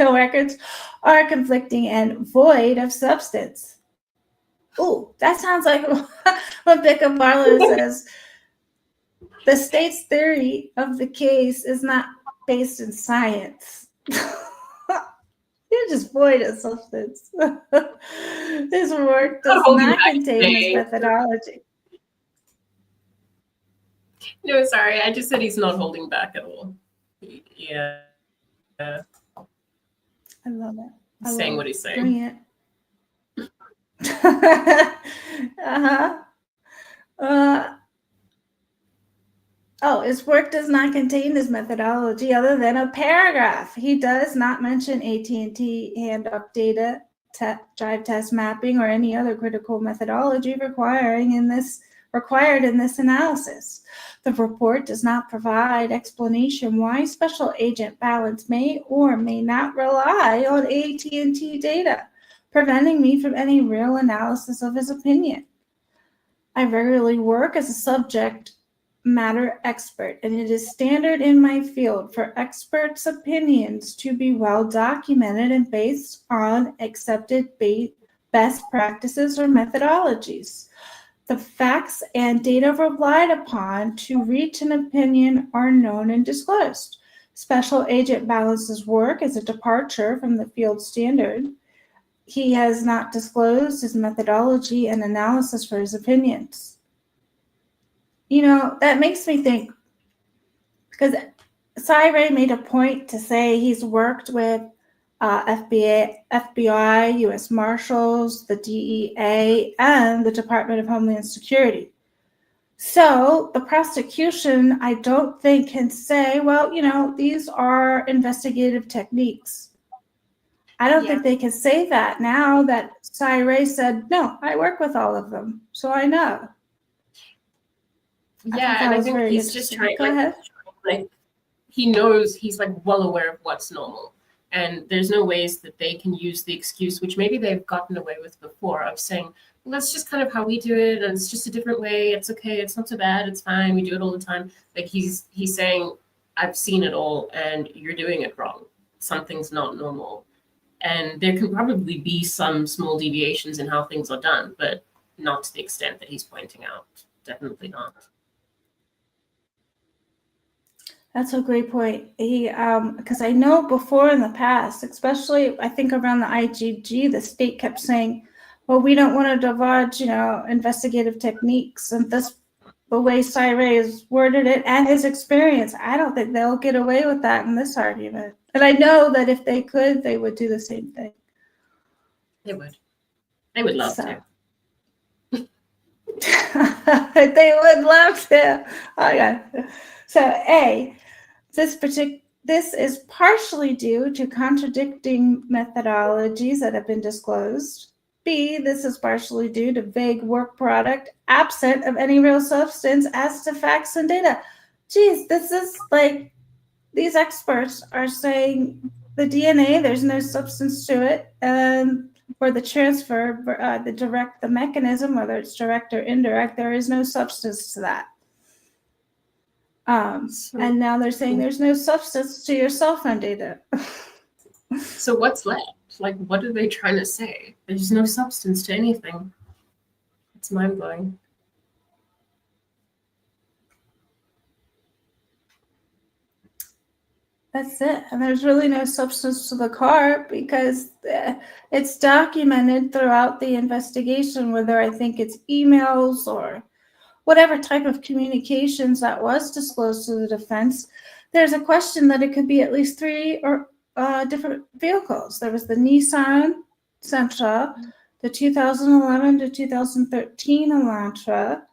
records are conflicting and void of substance. Ooh, that sounds like what Becca Barlow says. The state's theory of the case is not based in science. You're just void of substance. This work does not contain this methodology. No, sorry. I just said he's not holding back at all. Yeah. I love it. He's saying what he's saying. Bring it. His work does not contain this methodology other than a paragraph. He does not mention AT&T hand-up data, drive test mapping, or any other critical methodology required in this analysis. The report does not provide explanation why Special Agent Balance may or may not rely on AT&T data, preventing me from any real analysis of his opinion. I regularly work as a subject matter expert, and it is standard in my field for experts' opinions to be well documented and based on accepted best practices or methodologies. The facts and data relied upon to reach an opinion are known and disclosed. Special Agent Balance's work is a departure from the field standard. He has not disclosed his methodology and analysis for his opinions. You know, that makes me think, because Cy Ray made a point to say he's worked with FBI, U.S. Marshals, the DEA, and the Department of Homeland Security. So the prosecution, I don't think, can say, well, you know, these are investigative techniques. I don't think they can say that now that Cy Ray said, no, I work with all of them, so I know. Yeah, and I think he's just trying. Go ahead. Like he knows, he's like well aware of what's normal, and there's no ways that they can use the excuse, which maybe they've gotten away with before, of saying, well, that's just kind of how we do it, and it's just a different way. It's okay. It's not so bad. It's fine. We do it all the time. Like he's saying, I've seen it all, and you're doing it wrong. Something's not normal, and there can probably be some small deviations in how things are done, but not to the extent that he's pointing out. Definitely not. That's a great point. Because I know before in the past, especially I think around the IGG, the state kept saying, well, we don't want to divulge, you know, investigative techniques. And the way Cy Ray has worded it and his experience, I don't think they'll get away with that in this argument. And I know that if they could, they would do the same thing. They would. They would love to. They would love to. Okay. So A, this is partially due to contradicting methodologies that have been disclosed. B, this is partially due to vague work product absent of any real substance as to facts and data. Geez, this is like these experts are saying the DNA, there's no substance to it, for the transfer, the mechanism, whether it's direct or indirect, there is no substance to that. And now they're saying there's no substance to your cell phone data. So what's left? Like, what are they trying to say? There's no substance to anything. It's mind-blowing. That's it. And there's really no substance to the car because it's documented throughout the investigation, whether I think it's emails or whatever type of communications that was disclosed to the defense. There's a question that it could be at least three or different vehicles. There was the Nissan Sentra, the 2011 to 2013 Elantra.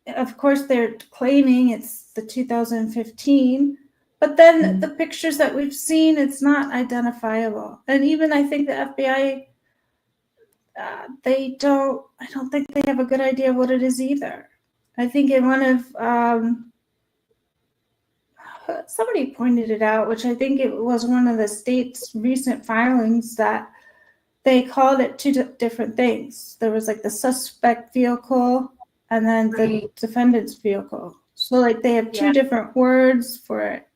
Of course, they're claiming it's the 2015, but then the pictures that we've seen, it's not identifiable. And even I think the FBI, I don't think they have a good idea of what it is either. I think in one of, somebody pointed it out, which I think it was one of the state's recent filings, that they called it two different things. There was like the suspect vehicle and then the defendant's vehicle. So like they have two different words for it.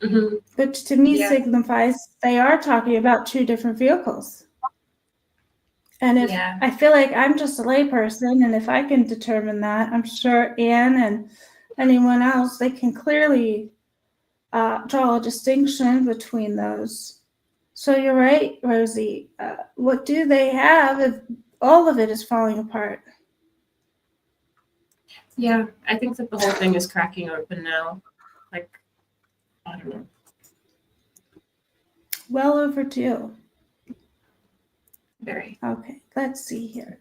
Mm-hmm. Which to me signifies they are talking about two different vehicles. And if I feel like I'm just a layperson, and if I can determine that, I'm sure Anne and anyone else, they can clearly draw a distinction between those. So you're right, Rosee. What do they have if all of it is falling apart? Yeah, I think that the whole thing is cracking open now. Like, I don't know. Well overdue. Very. Okay, let's see here.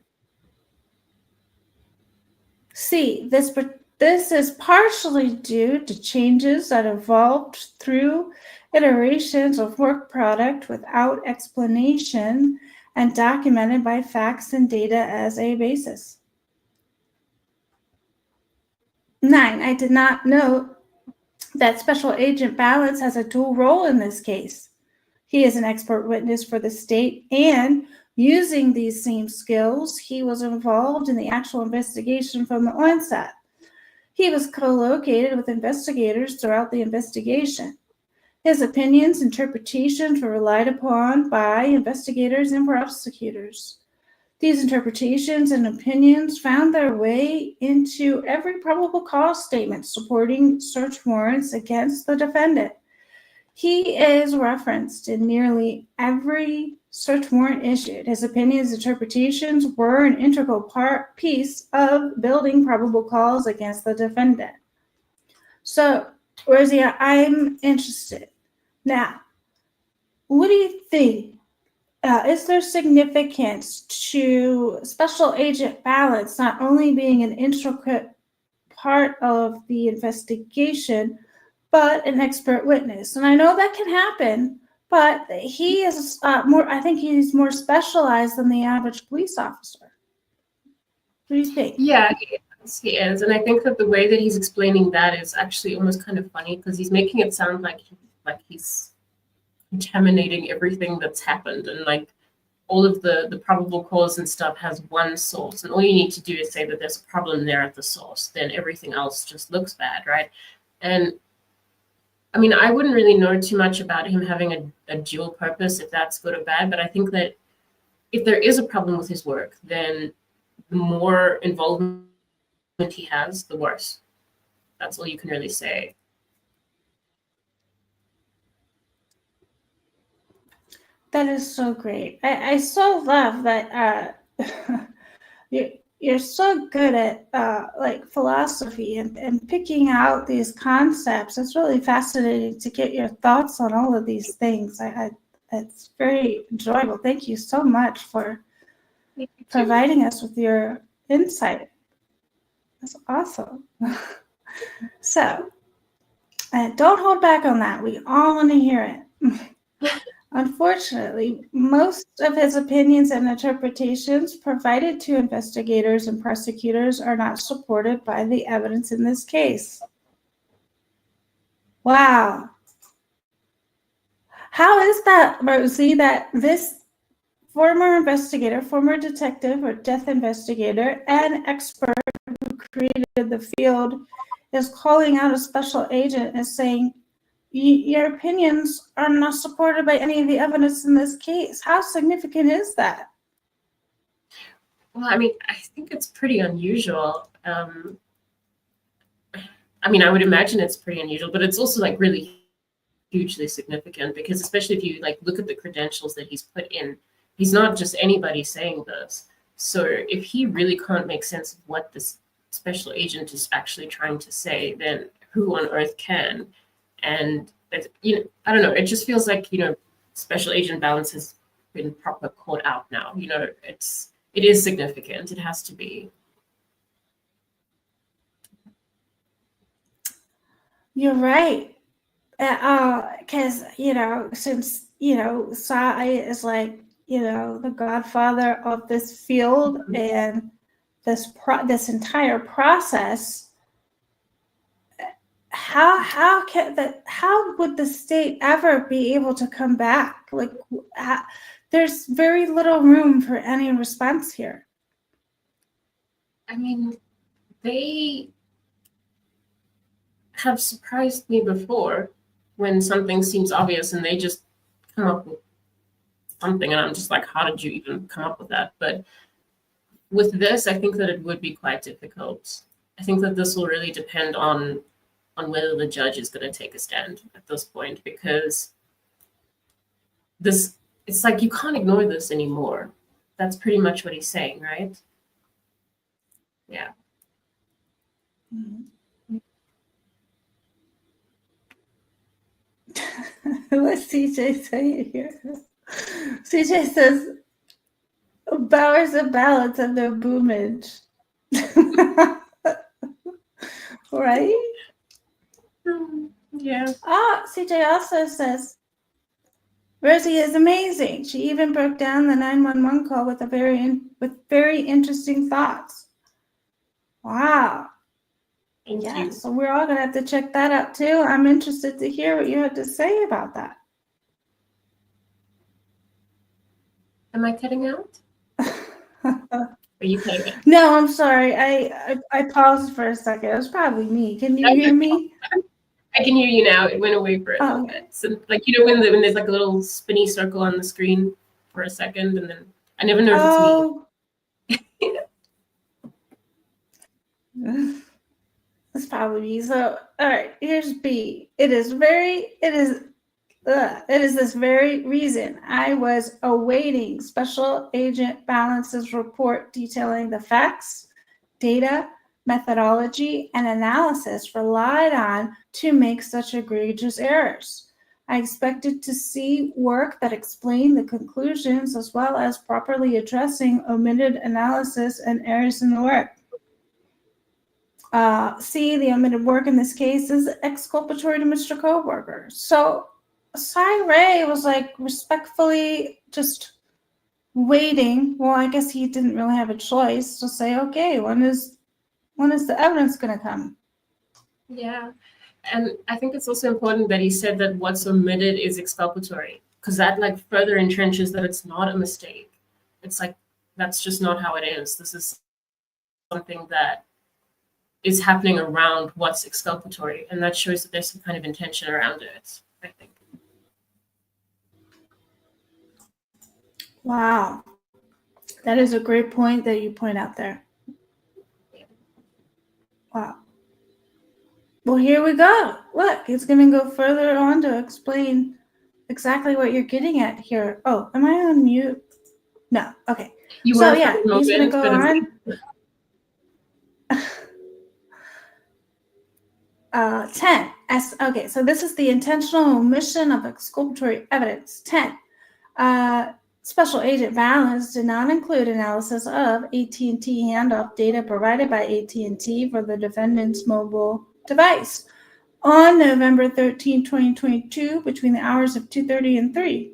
C, this is partially due to changes that evolved through iterations of work product without explanation and documented by facts and data as a basis. 9, I did not note that Special Agent Balance has a dual role in this case. He is an expert witness for the state, and using these same skills, he was involved in the actual investigation from the onset. He was co-located with investigators throughout the investigation. His opinions, interpretations were relied upon by investigators and prosecutors. These interpretations and opinions found their way into every probable cause statement supporting search warrants against the defendant. He is referenced in nearly every search warrant issued. His opinions and interpretations were an integral piece of building probable cause against the defendant. So, Rosee, I'm interested. Now, what do you think? Is there significance to Special Agent Balance not only being an intricate part of the investigation, but an expert witness? And I know that can happen, but he is I think he's more specialized than the average police officer. What do you think? Yeah, he is. And I think that the way that he's explaining that is actually almost kind of funny, because he's making it sound like he's contaminating everything that's happened, and like all of the probable cause and stuff has one source, and all you need to do is say that there's a problem there at the source, then everything else just looks bad, right? And I mean, I wouldn't really know too much about him having a dual purpose, if that's good or bad, but I think that if there is a problem with his work, then the more involvement he has, the worse. That's all you can really say. That is so great. I so love that you're so good at like philosophy and picking out these concepts. It's really fascinating to get your thoughts on all of these things. It's very enjoyable. Thank you so much for Thank you too. providing us with your insight. That's awesome. So, don't hold back on that. We all want to hear it. Unfortunately, most of his opinions and interpretations provided to investigators and prosecutors are not supported by the evidence in this case. Wow. How is that, Rosee, that this former investigator, former detective or death investigator, and expert who created the field is calling out a special agent and saying, your opinions are not supported by any of the evidence in this case? How significant is that? Well, I mean, I think it's pretty unusual. I mean, I would imagine it's pretty unusual, but it's also like really hugely significant because especially if you like look at the credentials that he's put in, he's not just anybody saying this. So if he really can't make sense of what this special agent is actually trying to say, then who on earth can? And I don't know. It just feels like special agent balance has been proper caught out now. It is significant. It has to be. You're right. Because, since, Sai is like, the godfather of this field and this entire process, how would the state ever be able to come back? Like, there's very little room for any response here. I mean, they have surprised me before when something seems obvious and they just come up with something and I'm just like, how did you even come up with that? But with this, I think that it would be quite difficult. I think that this will really depend on whether the judge is going to take a stand at this point, because it's like you can't ignore this anymore. That's pretty much what he's saying, right? Yeah. What's CJ saying here? CJ says, Bowers and ballots have no boomage. Right? Yeah. CJ also says, Rosee is amazing. She even broke down the 911 call with very interesting thoughts. Wow. Thank you. So we're all gonna have to check that out too. I'm interested to hear what you had to say about that. Am I cutting out? Are you cutting out? No, I'm sorry. I paused for a second. It was probably me. Can you hear me? I can hear you now. It went away for a little bit. So, like, when there's like a little spinny circle on the screen for a second, and then I never know if it's me. It's probably me. So, all right, here's B. It is this very reason I was awaiting Special Agent Balance's report detailing the facts, data, methodology, and analysis relied on to make such egregious errors. I expected to see work that explained the conclusions as well as properly addressing omitted analysis and errors in the work. C, the omitted work in this case is exculpatory to Mr. Coworker. So Sai Ray was like respectfully just waiting. Well, I guess he didn't really have a choice to say, okay, when is the evidence going to come? Yeah. And I think it's also important that he said that what's omitted is exculpatory, because that like further entrenches that it's not a mistake. It's like, that's just not how it is. This is something that is happening around what's exculpatory. And that shows that there's some kind of intention around it, I think. Wow. That is a great point that you point out there. Wow. Well, here we go. Look, it's going to go further on to explain exactly what you're getting at here. Oh, am I on mute? No. Okay. You so, were yeah, he's going to go on. 10. Okay, so this is the intentional omission of exculpatory evidence. 10. Special Agent Valens did not include analysis of AT&T handoff data provided by AT&T for the defendant's mobile device on November 13, 2022, between the hours of 2:30 and 3.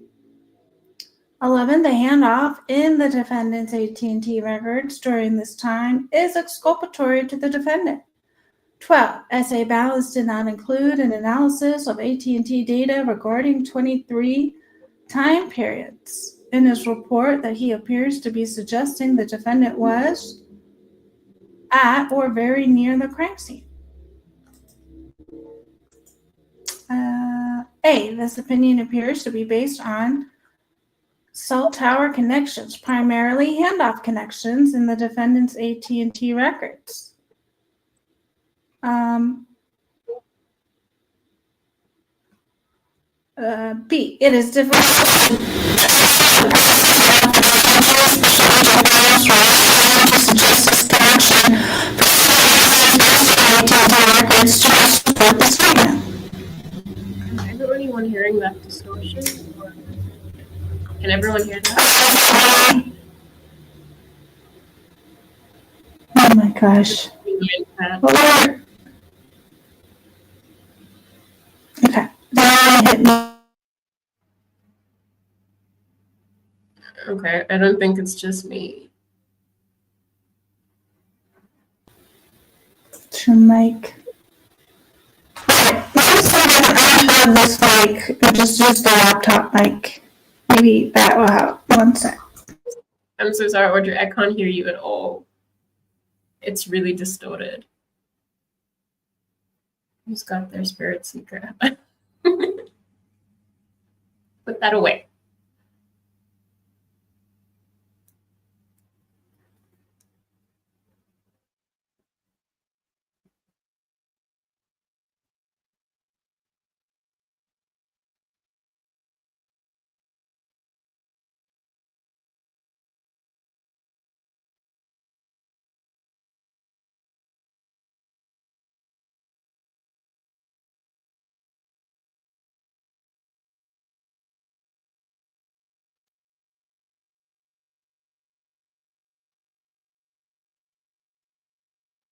11. The handoff in the defendant's AT&T records during this time is exculpatory to the defendant. 12. S.A. Valens did not include an analysis of AT&T data regarding 23 time periods in his report that he appears to be suggesting the defendant was at or very near the crime scene. A. This opinion appears to be based on cell tower connections, primarily handoff connections in the defendant's AT&T records. B. It is difficult to suggest this connection records to support the statement. Is everyone hearing that distortion? Or can everyone hear that? Oh my gosh. Okay. Okay, I don't think it's just me. To mic. This mic, just use the laptop mic. Maybe that will help. One sec. I'm so sorry, Audrey. I can't hear you at all. It's really distorted. Who's got their spirit seeker? Put that away.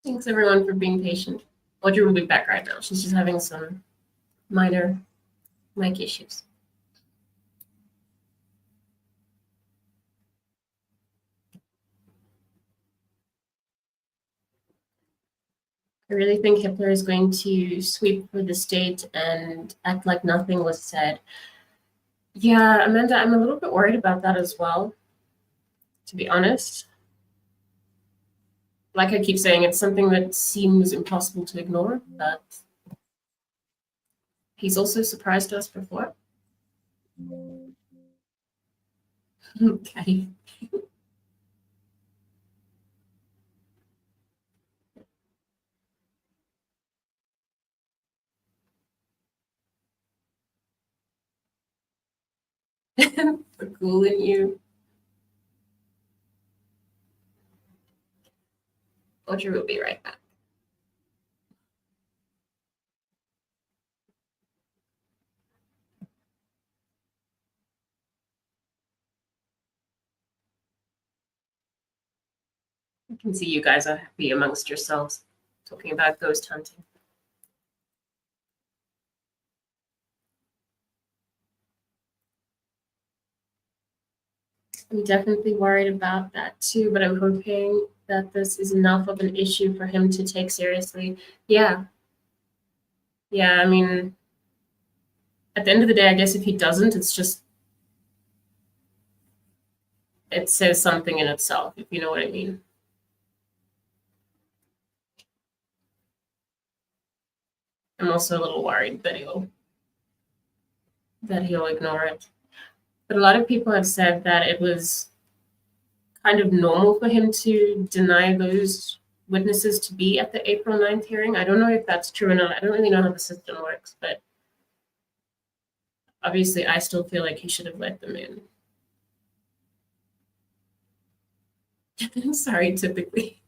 Thanks everyone for being patient. Audrey will be back right now. She's just having some minor mic issues. I really think Hitler is going to sweep for the state and act like nothing was said. Yeah, Amanda, I'm a little bit worried about that as well, to be honest. Like I keep saying, it's something that seems impossible to ignore, but he's also surprised us before. Okay. The cool in you. Audrey will be right back. I can see you guys are happy amongst yourselves talking about ghost hunting. I'm definitely worried about that too, but I'm hoping that this is enough of an issue for him to take seriously. Yeah. Yeah, I mean, at the end of the day, I guess if he doesn't, it's just, it says something in itself, if you know what I mean. I'm also a little worried that he'll ignore it. But a lot of people have said that it was kind of normal for him to deny those witnesses to be at the April 9th hearing. I don't know if that's true or not. I don't really know how the system works, but obviously I still feel like he should have let them in. Sorry, typically.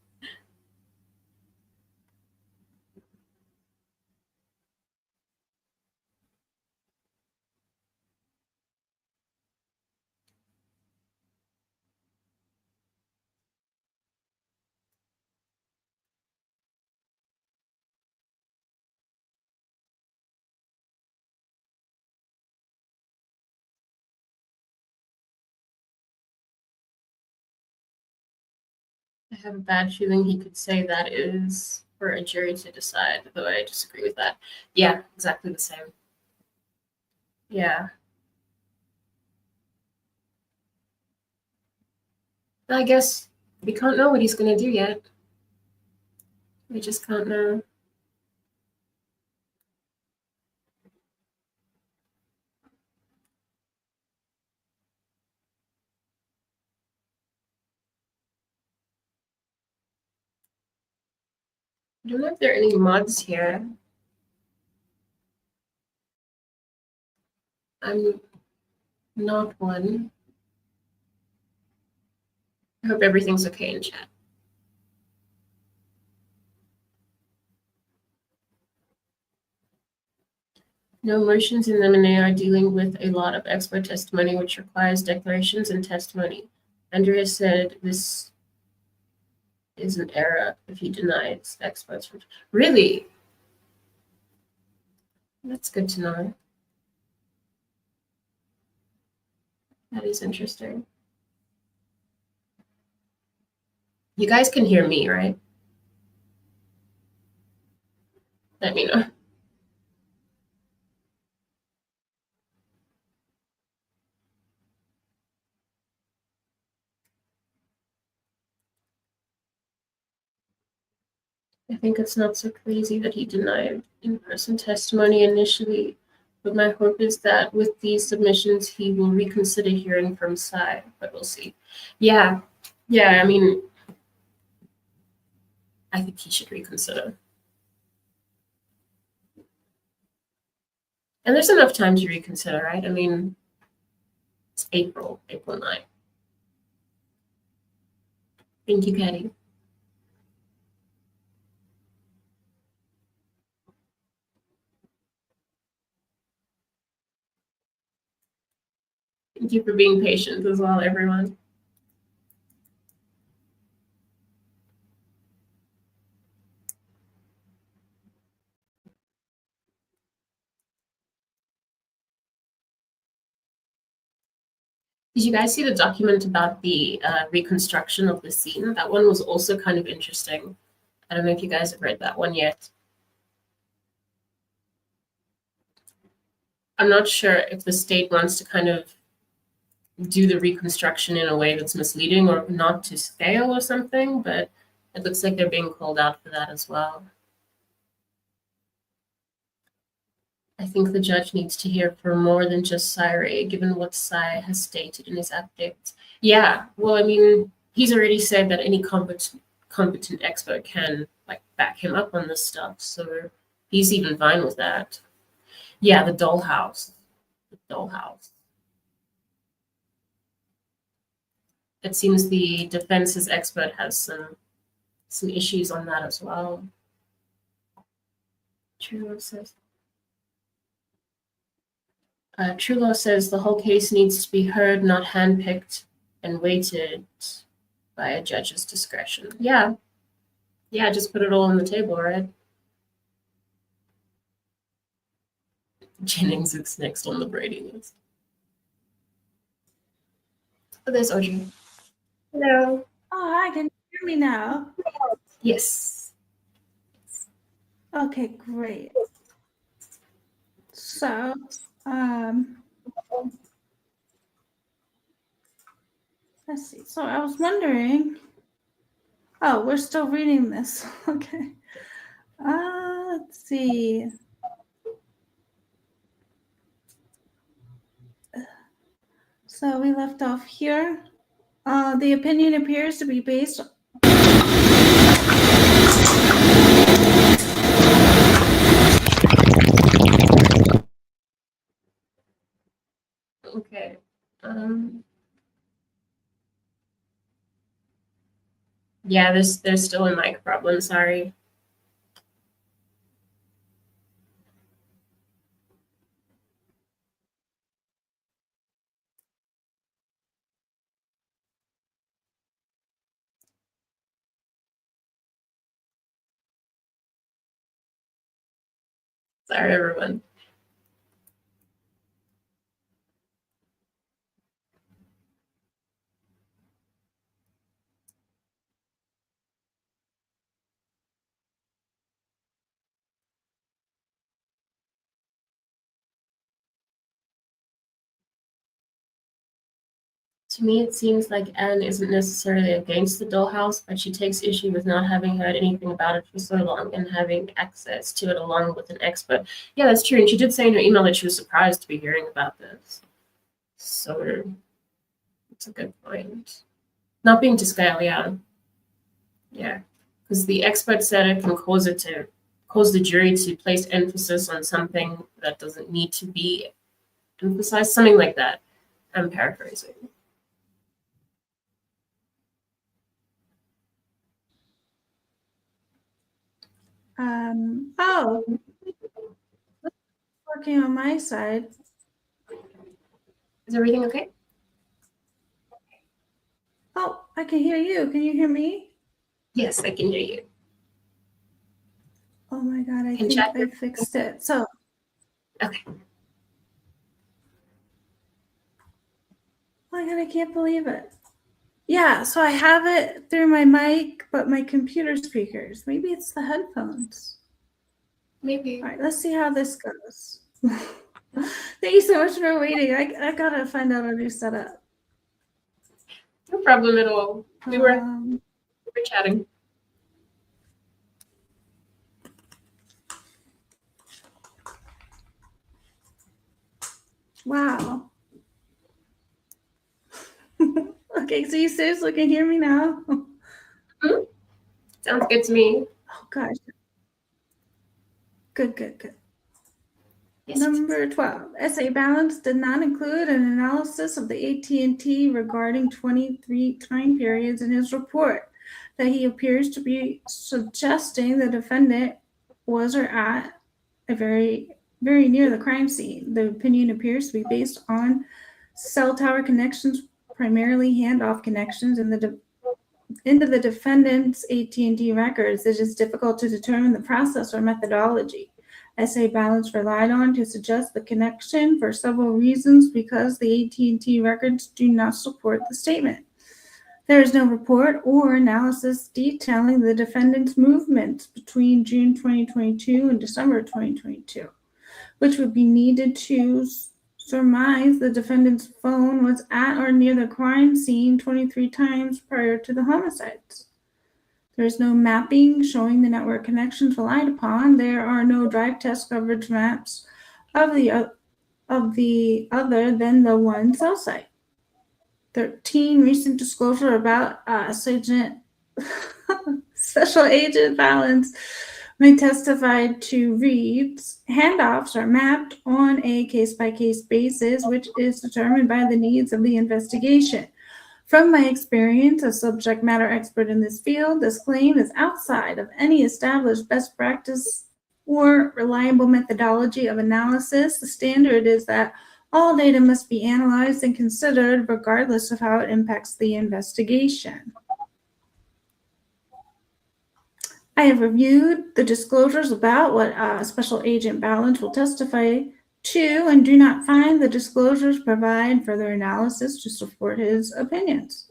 have a bad feeling he could say that is for a jury to decide, though I disagree with that. Yeah, exactly the same. Yeah. I guess we can't know what he's going to do yet. We just can't know. I don't know if there are any mods here. I'm not one. I hope everything's okay in chat. No, motions in limine are dealing with a lot of expert testimony, which requires declarations and testimony. Andrea said this is an error if he denies experts. Really? That's good to know. That is interesting. You guys can hear me, right? Let me know. I think it's not so crazy that he denied in-person testimony initially, but my hope is that with these submissions, he will reconsider hearing from Sai, but we'll see. Yeah, I mean, I think he should reconsider. And there's enough time to reconsider, right? I mean, it's April 9th. Thank you, Patty. Thank you for being patient as well, everyone. Did you guys see the document about the reconstruction of the scene? That one was also kind of interesting. I don't know if you guys have read that one yet. I'm not sure if the state wants to kind of do the reconstruction in a way that's misleading or not to scale or something, but it looks like they're being called out for that as well. I think the judge needs to hear from more than just Syre, given what Sai has stated in his updates. Yeah, well, I mean, he's already said that any competent expert can like back him up on this stuff, so he's even fine with that. Yeah, the dollhouse. The dollhouse. It seems the defense's expert has some issues on that as well. True says. True says the whole case needs to be heard, not handpicked and weighted by a judge's discretion. Yeah, just put it all on the table, right? Jennings is next on the Brady list. Oh, there's Audrey. Hello. Oh, hi, can you hear me now? Yes. Okay, great. So, let's see. So I was wondering. Oh, we're still reading this. Okay. Let's see. So we left off here. The opinion appears to be based. Okay. Yeah, there's still a mic problem. Sorry. Sorry, everyone. To me, it seems like Anne isn't necessarily against the dollhouse, but she takes issue with not having heard anything about it for so long and having access to it along with an expert. Yeah, that's true. And she did say in her email that she was surprised to be hearing about this. So it's a good point. Not being to scale, yeah. Yeah. Because the expert said it can cause the jury to place emphasis on something that doesn't need to be emphasized. Something like that. I'm paraphrasing. Oh, working on my side. Is everything okay? Oh, I can hear you. Can you hear me? Yes, I can hear you. Oh my God, I Can think chat I fixed it. So, Okay. oh my God, I can't believe it. Yeah, so I have it through my mic, but my computer speakers. Maybe it's the headphones. Maybe. All right, let's see how this goes. Thank you so much for waiting. I gotta find out a new setup. No problem at all. We were chatting. Wow. Okay, so you seriously can hear me now? Mm-hmm. Sounds good to me. Oh gosh. Good. Yes. Number 12, essay balance did not include an analysis of the AT&T regarding 23 time periods in his report that he appears to be suggesting the defendant was or at a very near the crime scene. The opinion appears to be based on cell tower connections, primarily handoff connections into the defendant's AT&T records. It is difficult to determine the process or methodology. Essay balance relied on to suggest the connection for several reasons because the AT&T records do not support the statement. There is no report or analysis detailing the defendant's movements between June 2022 and December 2022, which would be needed to surmise the defendant's phone was at or near the crime scene 23 times prior to the homicides. There is no mapping showing the network connections relied upon. There are no drive test coverage maps of the other than the one cell site. 13 recent disclosure about Special Agent Balance may testify to reads. Handoffs are mapped on a case-by-case basis, which is determined by the needs of the investigation. From my experience as subject matter expert in this field, this claim is outside of any established best practice or reliable methodology of analysis. The standard is that all data must be analyzed and considered regardless of how it impacts the investigation. I have reviewed the disclosures about what Special Agent Balance will testify to and do not find the disclosures provide further analysis to support his opinions.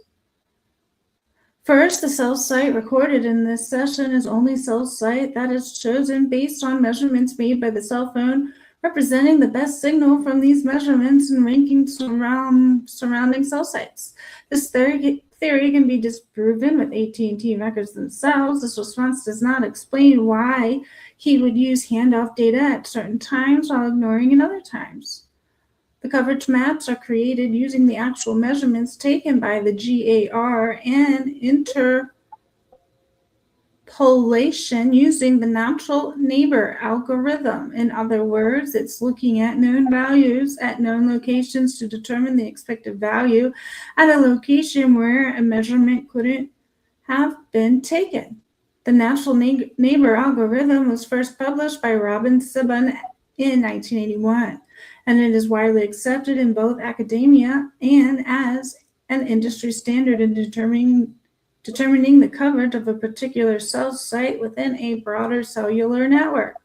First, the cell site recorded in this session is only cell site that is chosen based on measurements made by the cell phone, representing the best signal from these measurements and ranking surrounding cell sites. This theory can be disproven with AT&T records themselves. This response does not explain why he would use handoff data at certain times while ignoring at other times. The coverage maps are created using the actual measurements taken by the GAR and interpolation using the natural neighbor algorithm. In other words, it's looking at known values at known locations to determine the expected value at a location where a measurement couldn't have been taken. The natural neighbor algorithm was first published by Robin Sibbon in 1981, and it is widely accepted in both academia and as an industry standard in determining the coverage of a particular cell site within a broader cellular network.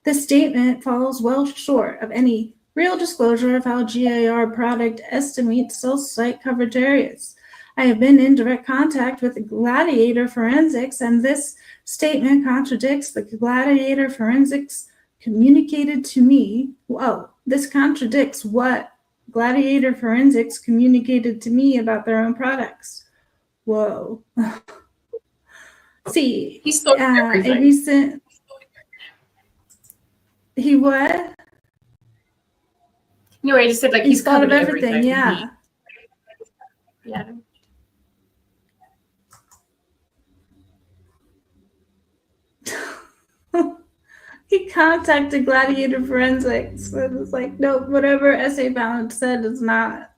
This statement falls well short of any real disclosure of how GAR product estimates cell site coverage areas. I have been in direct contact with Gladiator Forensics, and this statement contradicts the Gladiator Forensics communicated to me. This contradicts what Gladiator Forensics communicated to me about their own products. Whoa. See, He stole a everything. recent, he what? No, I just said like He's he's thought of covered everything, yeah. Yeah. He contacted Gladiator Forensics and was like, no, whatever SA Balance said is not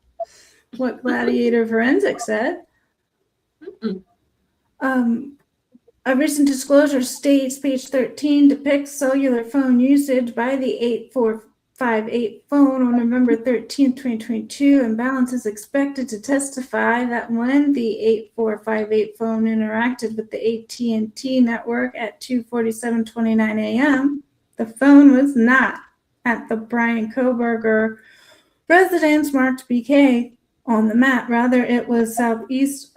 what Gladiator Forensics said. A recent disclosure states, page 13, depicts cellular phone usage by the 8458 phone on November 13, 2022, and Balance is expected to testify that when the 8458 phone interacted with the AT&T network at 2:47:29 a.m., the phone was not at the Brian Koberger residence marked BK on the map. Rather, it was southeast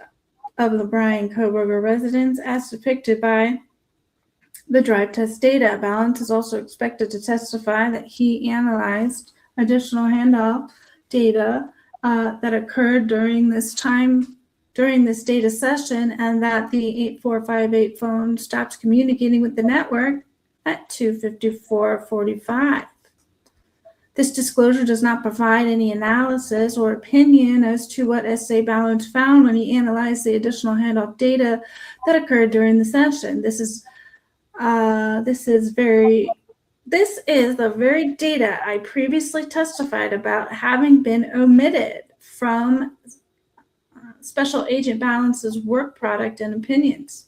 of the Brian Koberger residence as depicted by the drive test data. Balance is also expected to testify that he analyzed additional handoff data that occurred during this data session, and that the 8458 phone stopped communicating with the network at 2:54:45. This disclosure does not provide any analysis or opinion as to what SA Balance found when he analyzed the additional handoff data that occurred during the session. This is the very data I previously testified about having been omitted from Special Agent Balance's work product and opinions.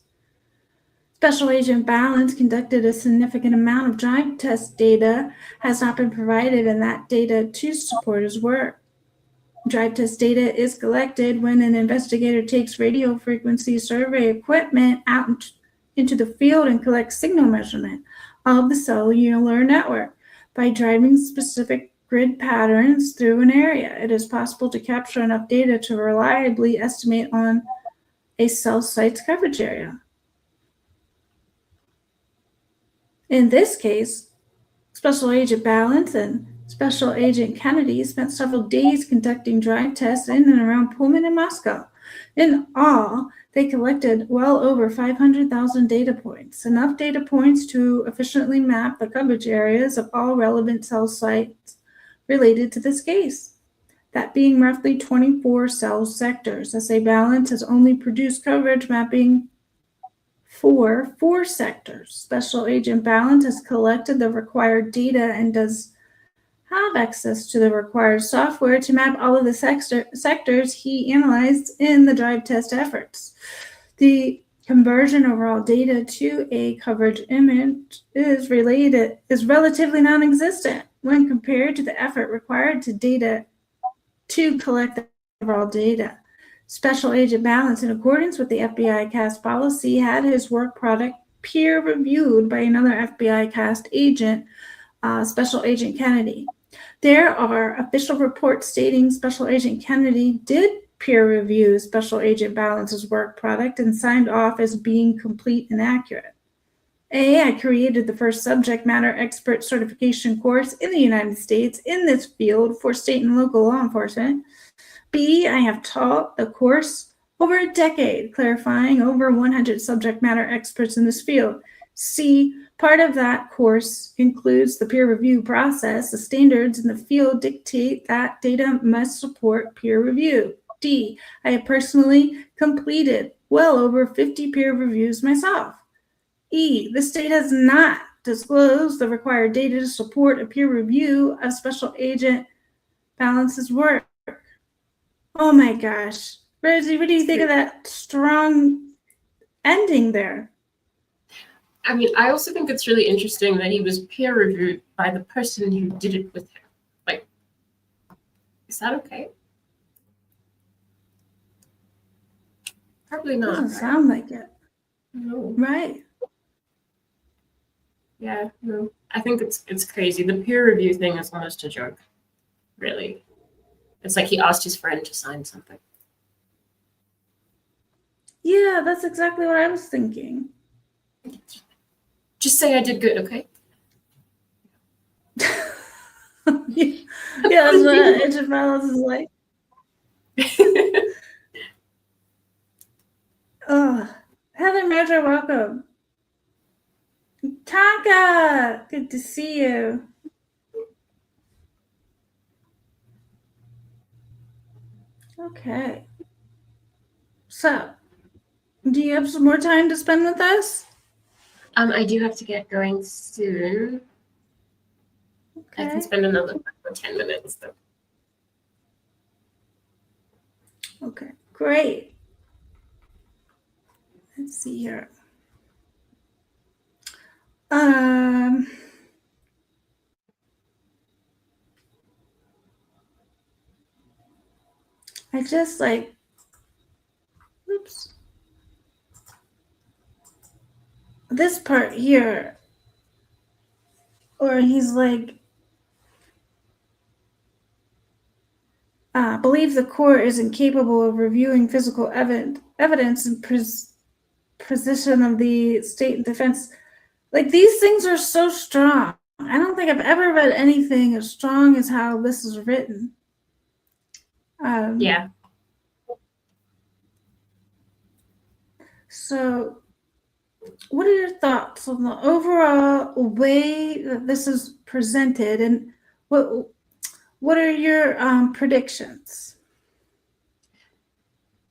Special Agent Balance conducted a significant amount of drive test data, has not been provided in that data to support his work. Drive test data is collected when an investigator takes radio frequency survey equipment out into the field and collects signal measurement of the cellular network. By driving specific grid patterns through an area, it is possible to capture enough data to reliably estimate on a cell site's coverage area. In this case, Special Agent Balance and Special Agent Kennedy spent several days conducting drive tests in and around Pullman and Moscow. In all, they collected well over 500,000 data points, enough data points to efficiently map the coverage areas of all relevant cell sites related to this case. That being roughly 24 cell sectors. SA Balance has only produced coverage mapping for 4 sectors. Special Agent Balance has collected the required data and does have access to the required software to map all of the sectors he analyzed in the drive test efforts. The conversion of raw data to a coverage image is relatively non-existent when compared to the effort required to collect the raw data. Special Agent Balance, in accordance with the FBI CAST policy, had his work product peer reviewed by another FBI CAST agent, Special Agent Kennedy. There are official reports stating Special Agent Kennedy did peer review Special Agent Balance's work product and signed off as being complete and accurate. A, I created the first subject matter expert certification course in the United States in this field for state and local law enforcement. B, I have taught the course over a decade, clarifying over 100 subject matter experts in this field. C, part of that course includes the peer review process. The standards in the field dictate that data must support peer review. D, I have personally completed well over 50 peer reviews myself. E, the state has not disclosed the required data to support a peer review of Special Agent Balance's work. Oh my gosh. Rosee, what do you think of that strong ending there? I mean, I also think it's really interesting that he was peer reviewed by the person who did it with him. Like, is that okay? Probably not. Doesn't sound like it. No. Right. Yeah, no. I think it's crazy. The peer review thing is almost a joke. Really. It's like he asked his friend to sign something. Yeah, that's exactly what I was thinking. Just say I did good, okay? Yeah, that's what Interfellas is like. Oh, Heather Medra, welcome. Taka, good to see you. Okay. So, do you have some more time to spend with us? I do have to get going soon. Okay. I can spend another 10 minutes though. Okay, great. Let's see here. I just like, oops. This part here, or he's like, believe the court is incapable of reviewing physical evidence and position of the state and defense. Like, these things are so strong. I don't think I've ever read anything as strong as how this is written. Yeah. So, what are your thoughts on the overall way that this is presented, and what are your predictions?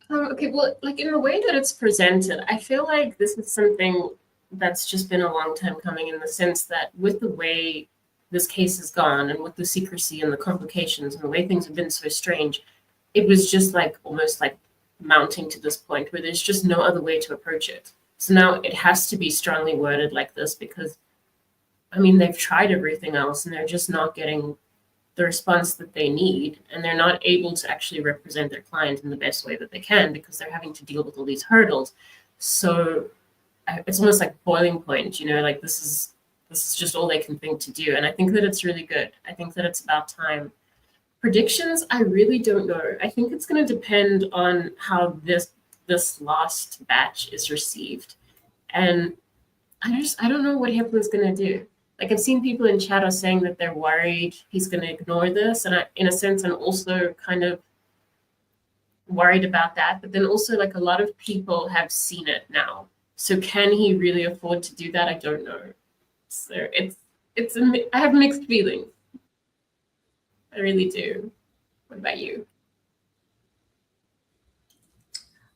Okay, well, like in the way that it's presented, I feel like this is something that's just been a long time coming, in the sense that with the way this case has gone and with the secrecy and the complications and the way things have been so strange, it was just like almost like mounting to this point where there's just no other way to approach it. So now it has to be strongly worded like this, because I mean, they've tried everything else and they're just not getting the response that they need, and they're not able to actually represent their client in the best way that they can because they're having to deal with all these hurdles. So it's almost like boiling point, like this is just all they can think to do. And I think that it's really good. I think that it's about time. Predictions, I really don't know. I think it's going to depend on how this last batch is received. And I don't know what Hiplin's going to do. Like, I've seen people in chat are saying that they're worried he's going to ignore this. And in a sense, I'm also kind of worried about that. But then also, like, a lot of people have seen it now. So can he really afford to do that? I don't know. So I have mixed feelings. I really do. What about you?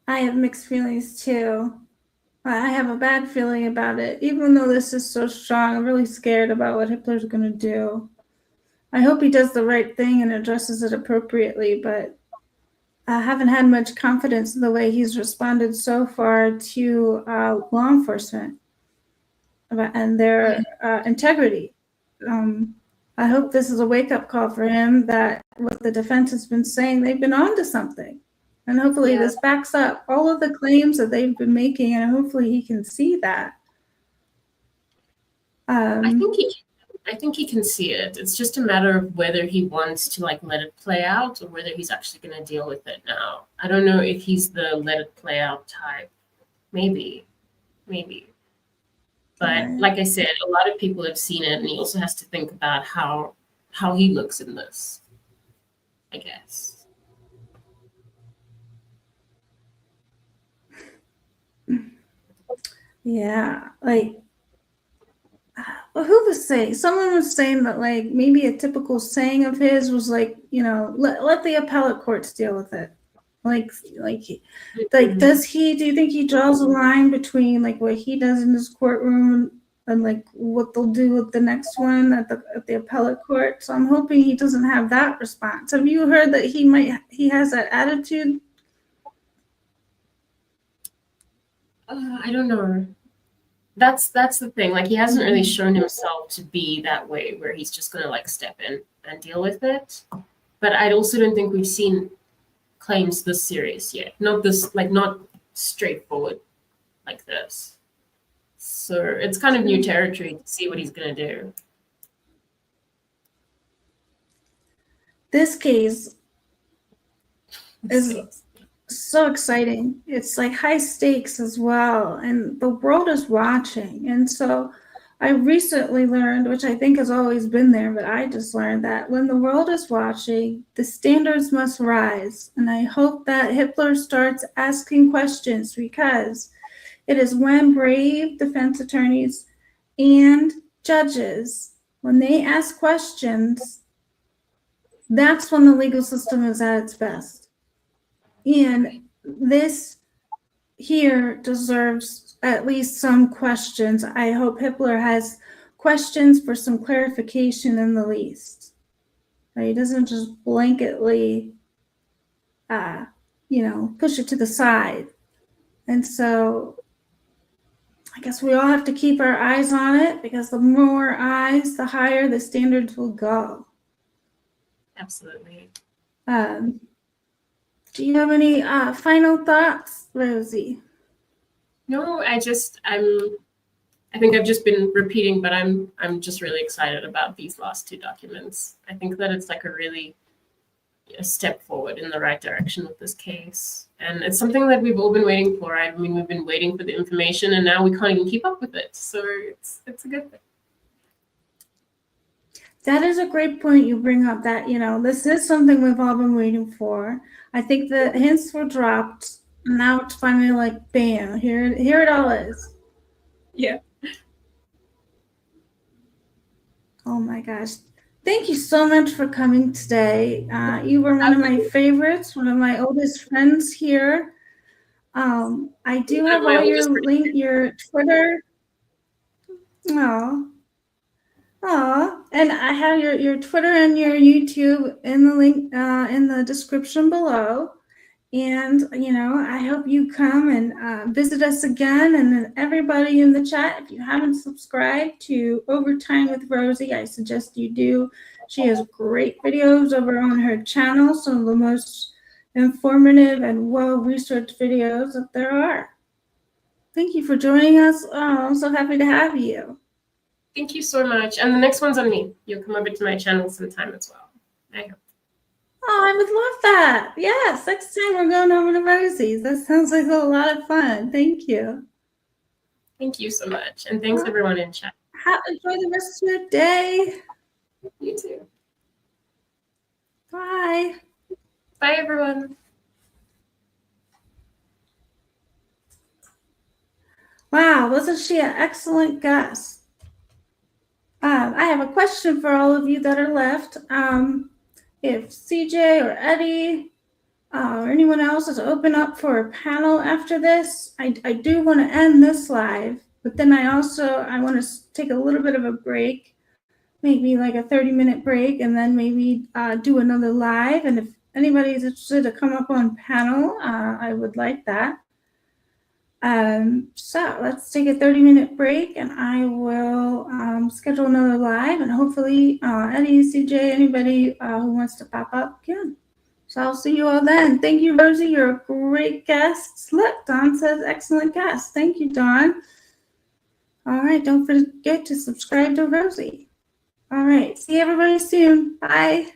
I have mixed feelings too. I have a bad feeling about it. Even though this is so strong, I'm really scared about what Hitler's going to do. I hope he does the right thing and addresses it appropriately, but I haven't had much confidence in the way he's responded so far to law enforcement and their integrity. I hope this is a wake-up call for him that what the defense has been saying, they've been onto something. And hopefully this backs up all of the claims that they've been making, and hopefully he can see that. I think he can see it. It's just a matter of whether he wants to like let it play out or whether he's actually going to deal with it now. I don't know if he's the let it play out type. Maybe. But like I said, a lot of people have seen it, and he also has to think about how he looks in this, I guess. Yeah, like, well, who was saying? Someone was saying that, like, maybe a typical saying of his was like, let the appellate courts deal with it. Like, does he? Do you think he draws a line between like what he does in his courtroom and like what they'll do with the next one at the appellate court? So I'm hoping he doesn't have that response. Have you heard that he has that attitude? I don't know. That's the thing. Like, he hasn't really shown himself to be that way, where he's just gonna like step in and deal with it. But I also don't think we've seen claims this serious yet. Not straightforward like this. So it's kind of new territory to see what he's gonna do. This case is so exciting. It's like high stakes as well, and the world is watching. And so I recently learned, which I think has always been there, but I just learned that when the world is watching, the standards must rise. And I hope that Hitler starts asking questions, because it is when brave defense attorneys and judges, when they ask questions, that's when the legal system is at its best. And this here deserves at least some questions. I hope Hitler has questions for some clarification in the least. He doesn't just blanketly, push it to the side. And so I guess we all have to keep our eyes on it, because the more eyes, the higher the standards will go. Absolutely. Do you have any final thoughts, Rosee? No, I think I've just been repeating, but I'm just really excited about these last two documents. I think that it's like a step forward in the right direction with this case. And it's something that we've all been waiting for. I mean, we've been waiting for the information, and now we can't even keep up with it. So it's a good thing. That is a great point you bring up, that, this is something we've all been waiting for. I think the hints were dropped, and now it's finally like, bam, here it all is. Yeah. Oh my gosh. Thank you so much for coming today. You were one of my favorites, one of my oldest friends here. I do have all your Twitter. And I have your Twitter and your YouTube in the link in the description below. And, I hope you come and visit us again. And then everybody in the chat, if you haven't subscribed to Overtime with Rosee, I suggest you do. She has great videos over on her channel, some of the most informative and well-researched videos that there are. Thank you for joining us. I'm so happy to have you. Thank you so much. And the next one's on me. You'll come over to my channel sometime as well. I hope. Oh, I would love that. Yes, next time we're going over to Rosee's. That sounds like a lot of fun. Thank you. Thank you so much. And thanks everyone in chat. Enjoy the rest of your day. You too. Bye. Bye, everyone. Wow, wasn't she an excellent guest? I have a question for all of you that are left. If CJ or Eddie or anyone else is open up for a panel after this, I do want to end this live, but then I want to take a little bit of a break, maybe like a 30-minute break, and then maybe do another live. And if anybody's interested to come up on panel, I would like that. So let's take a 30-minute break, and I will schedule another live, and hopefully Eddie, CJ, anybody who wants to pop up can. So I'll see you all then. Thank you, Rosee. You're a great guest. Look, Dawn says excellent guest. Thank you, Dawn. All right, don't forget to subscribe to Rosee. All right, see everybody soon. Bye.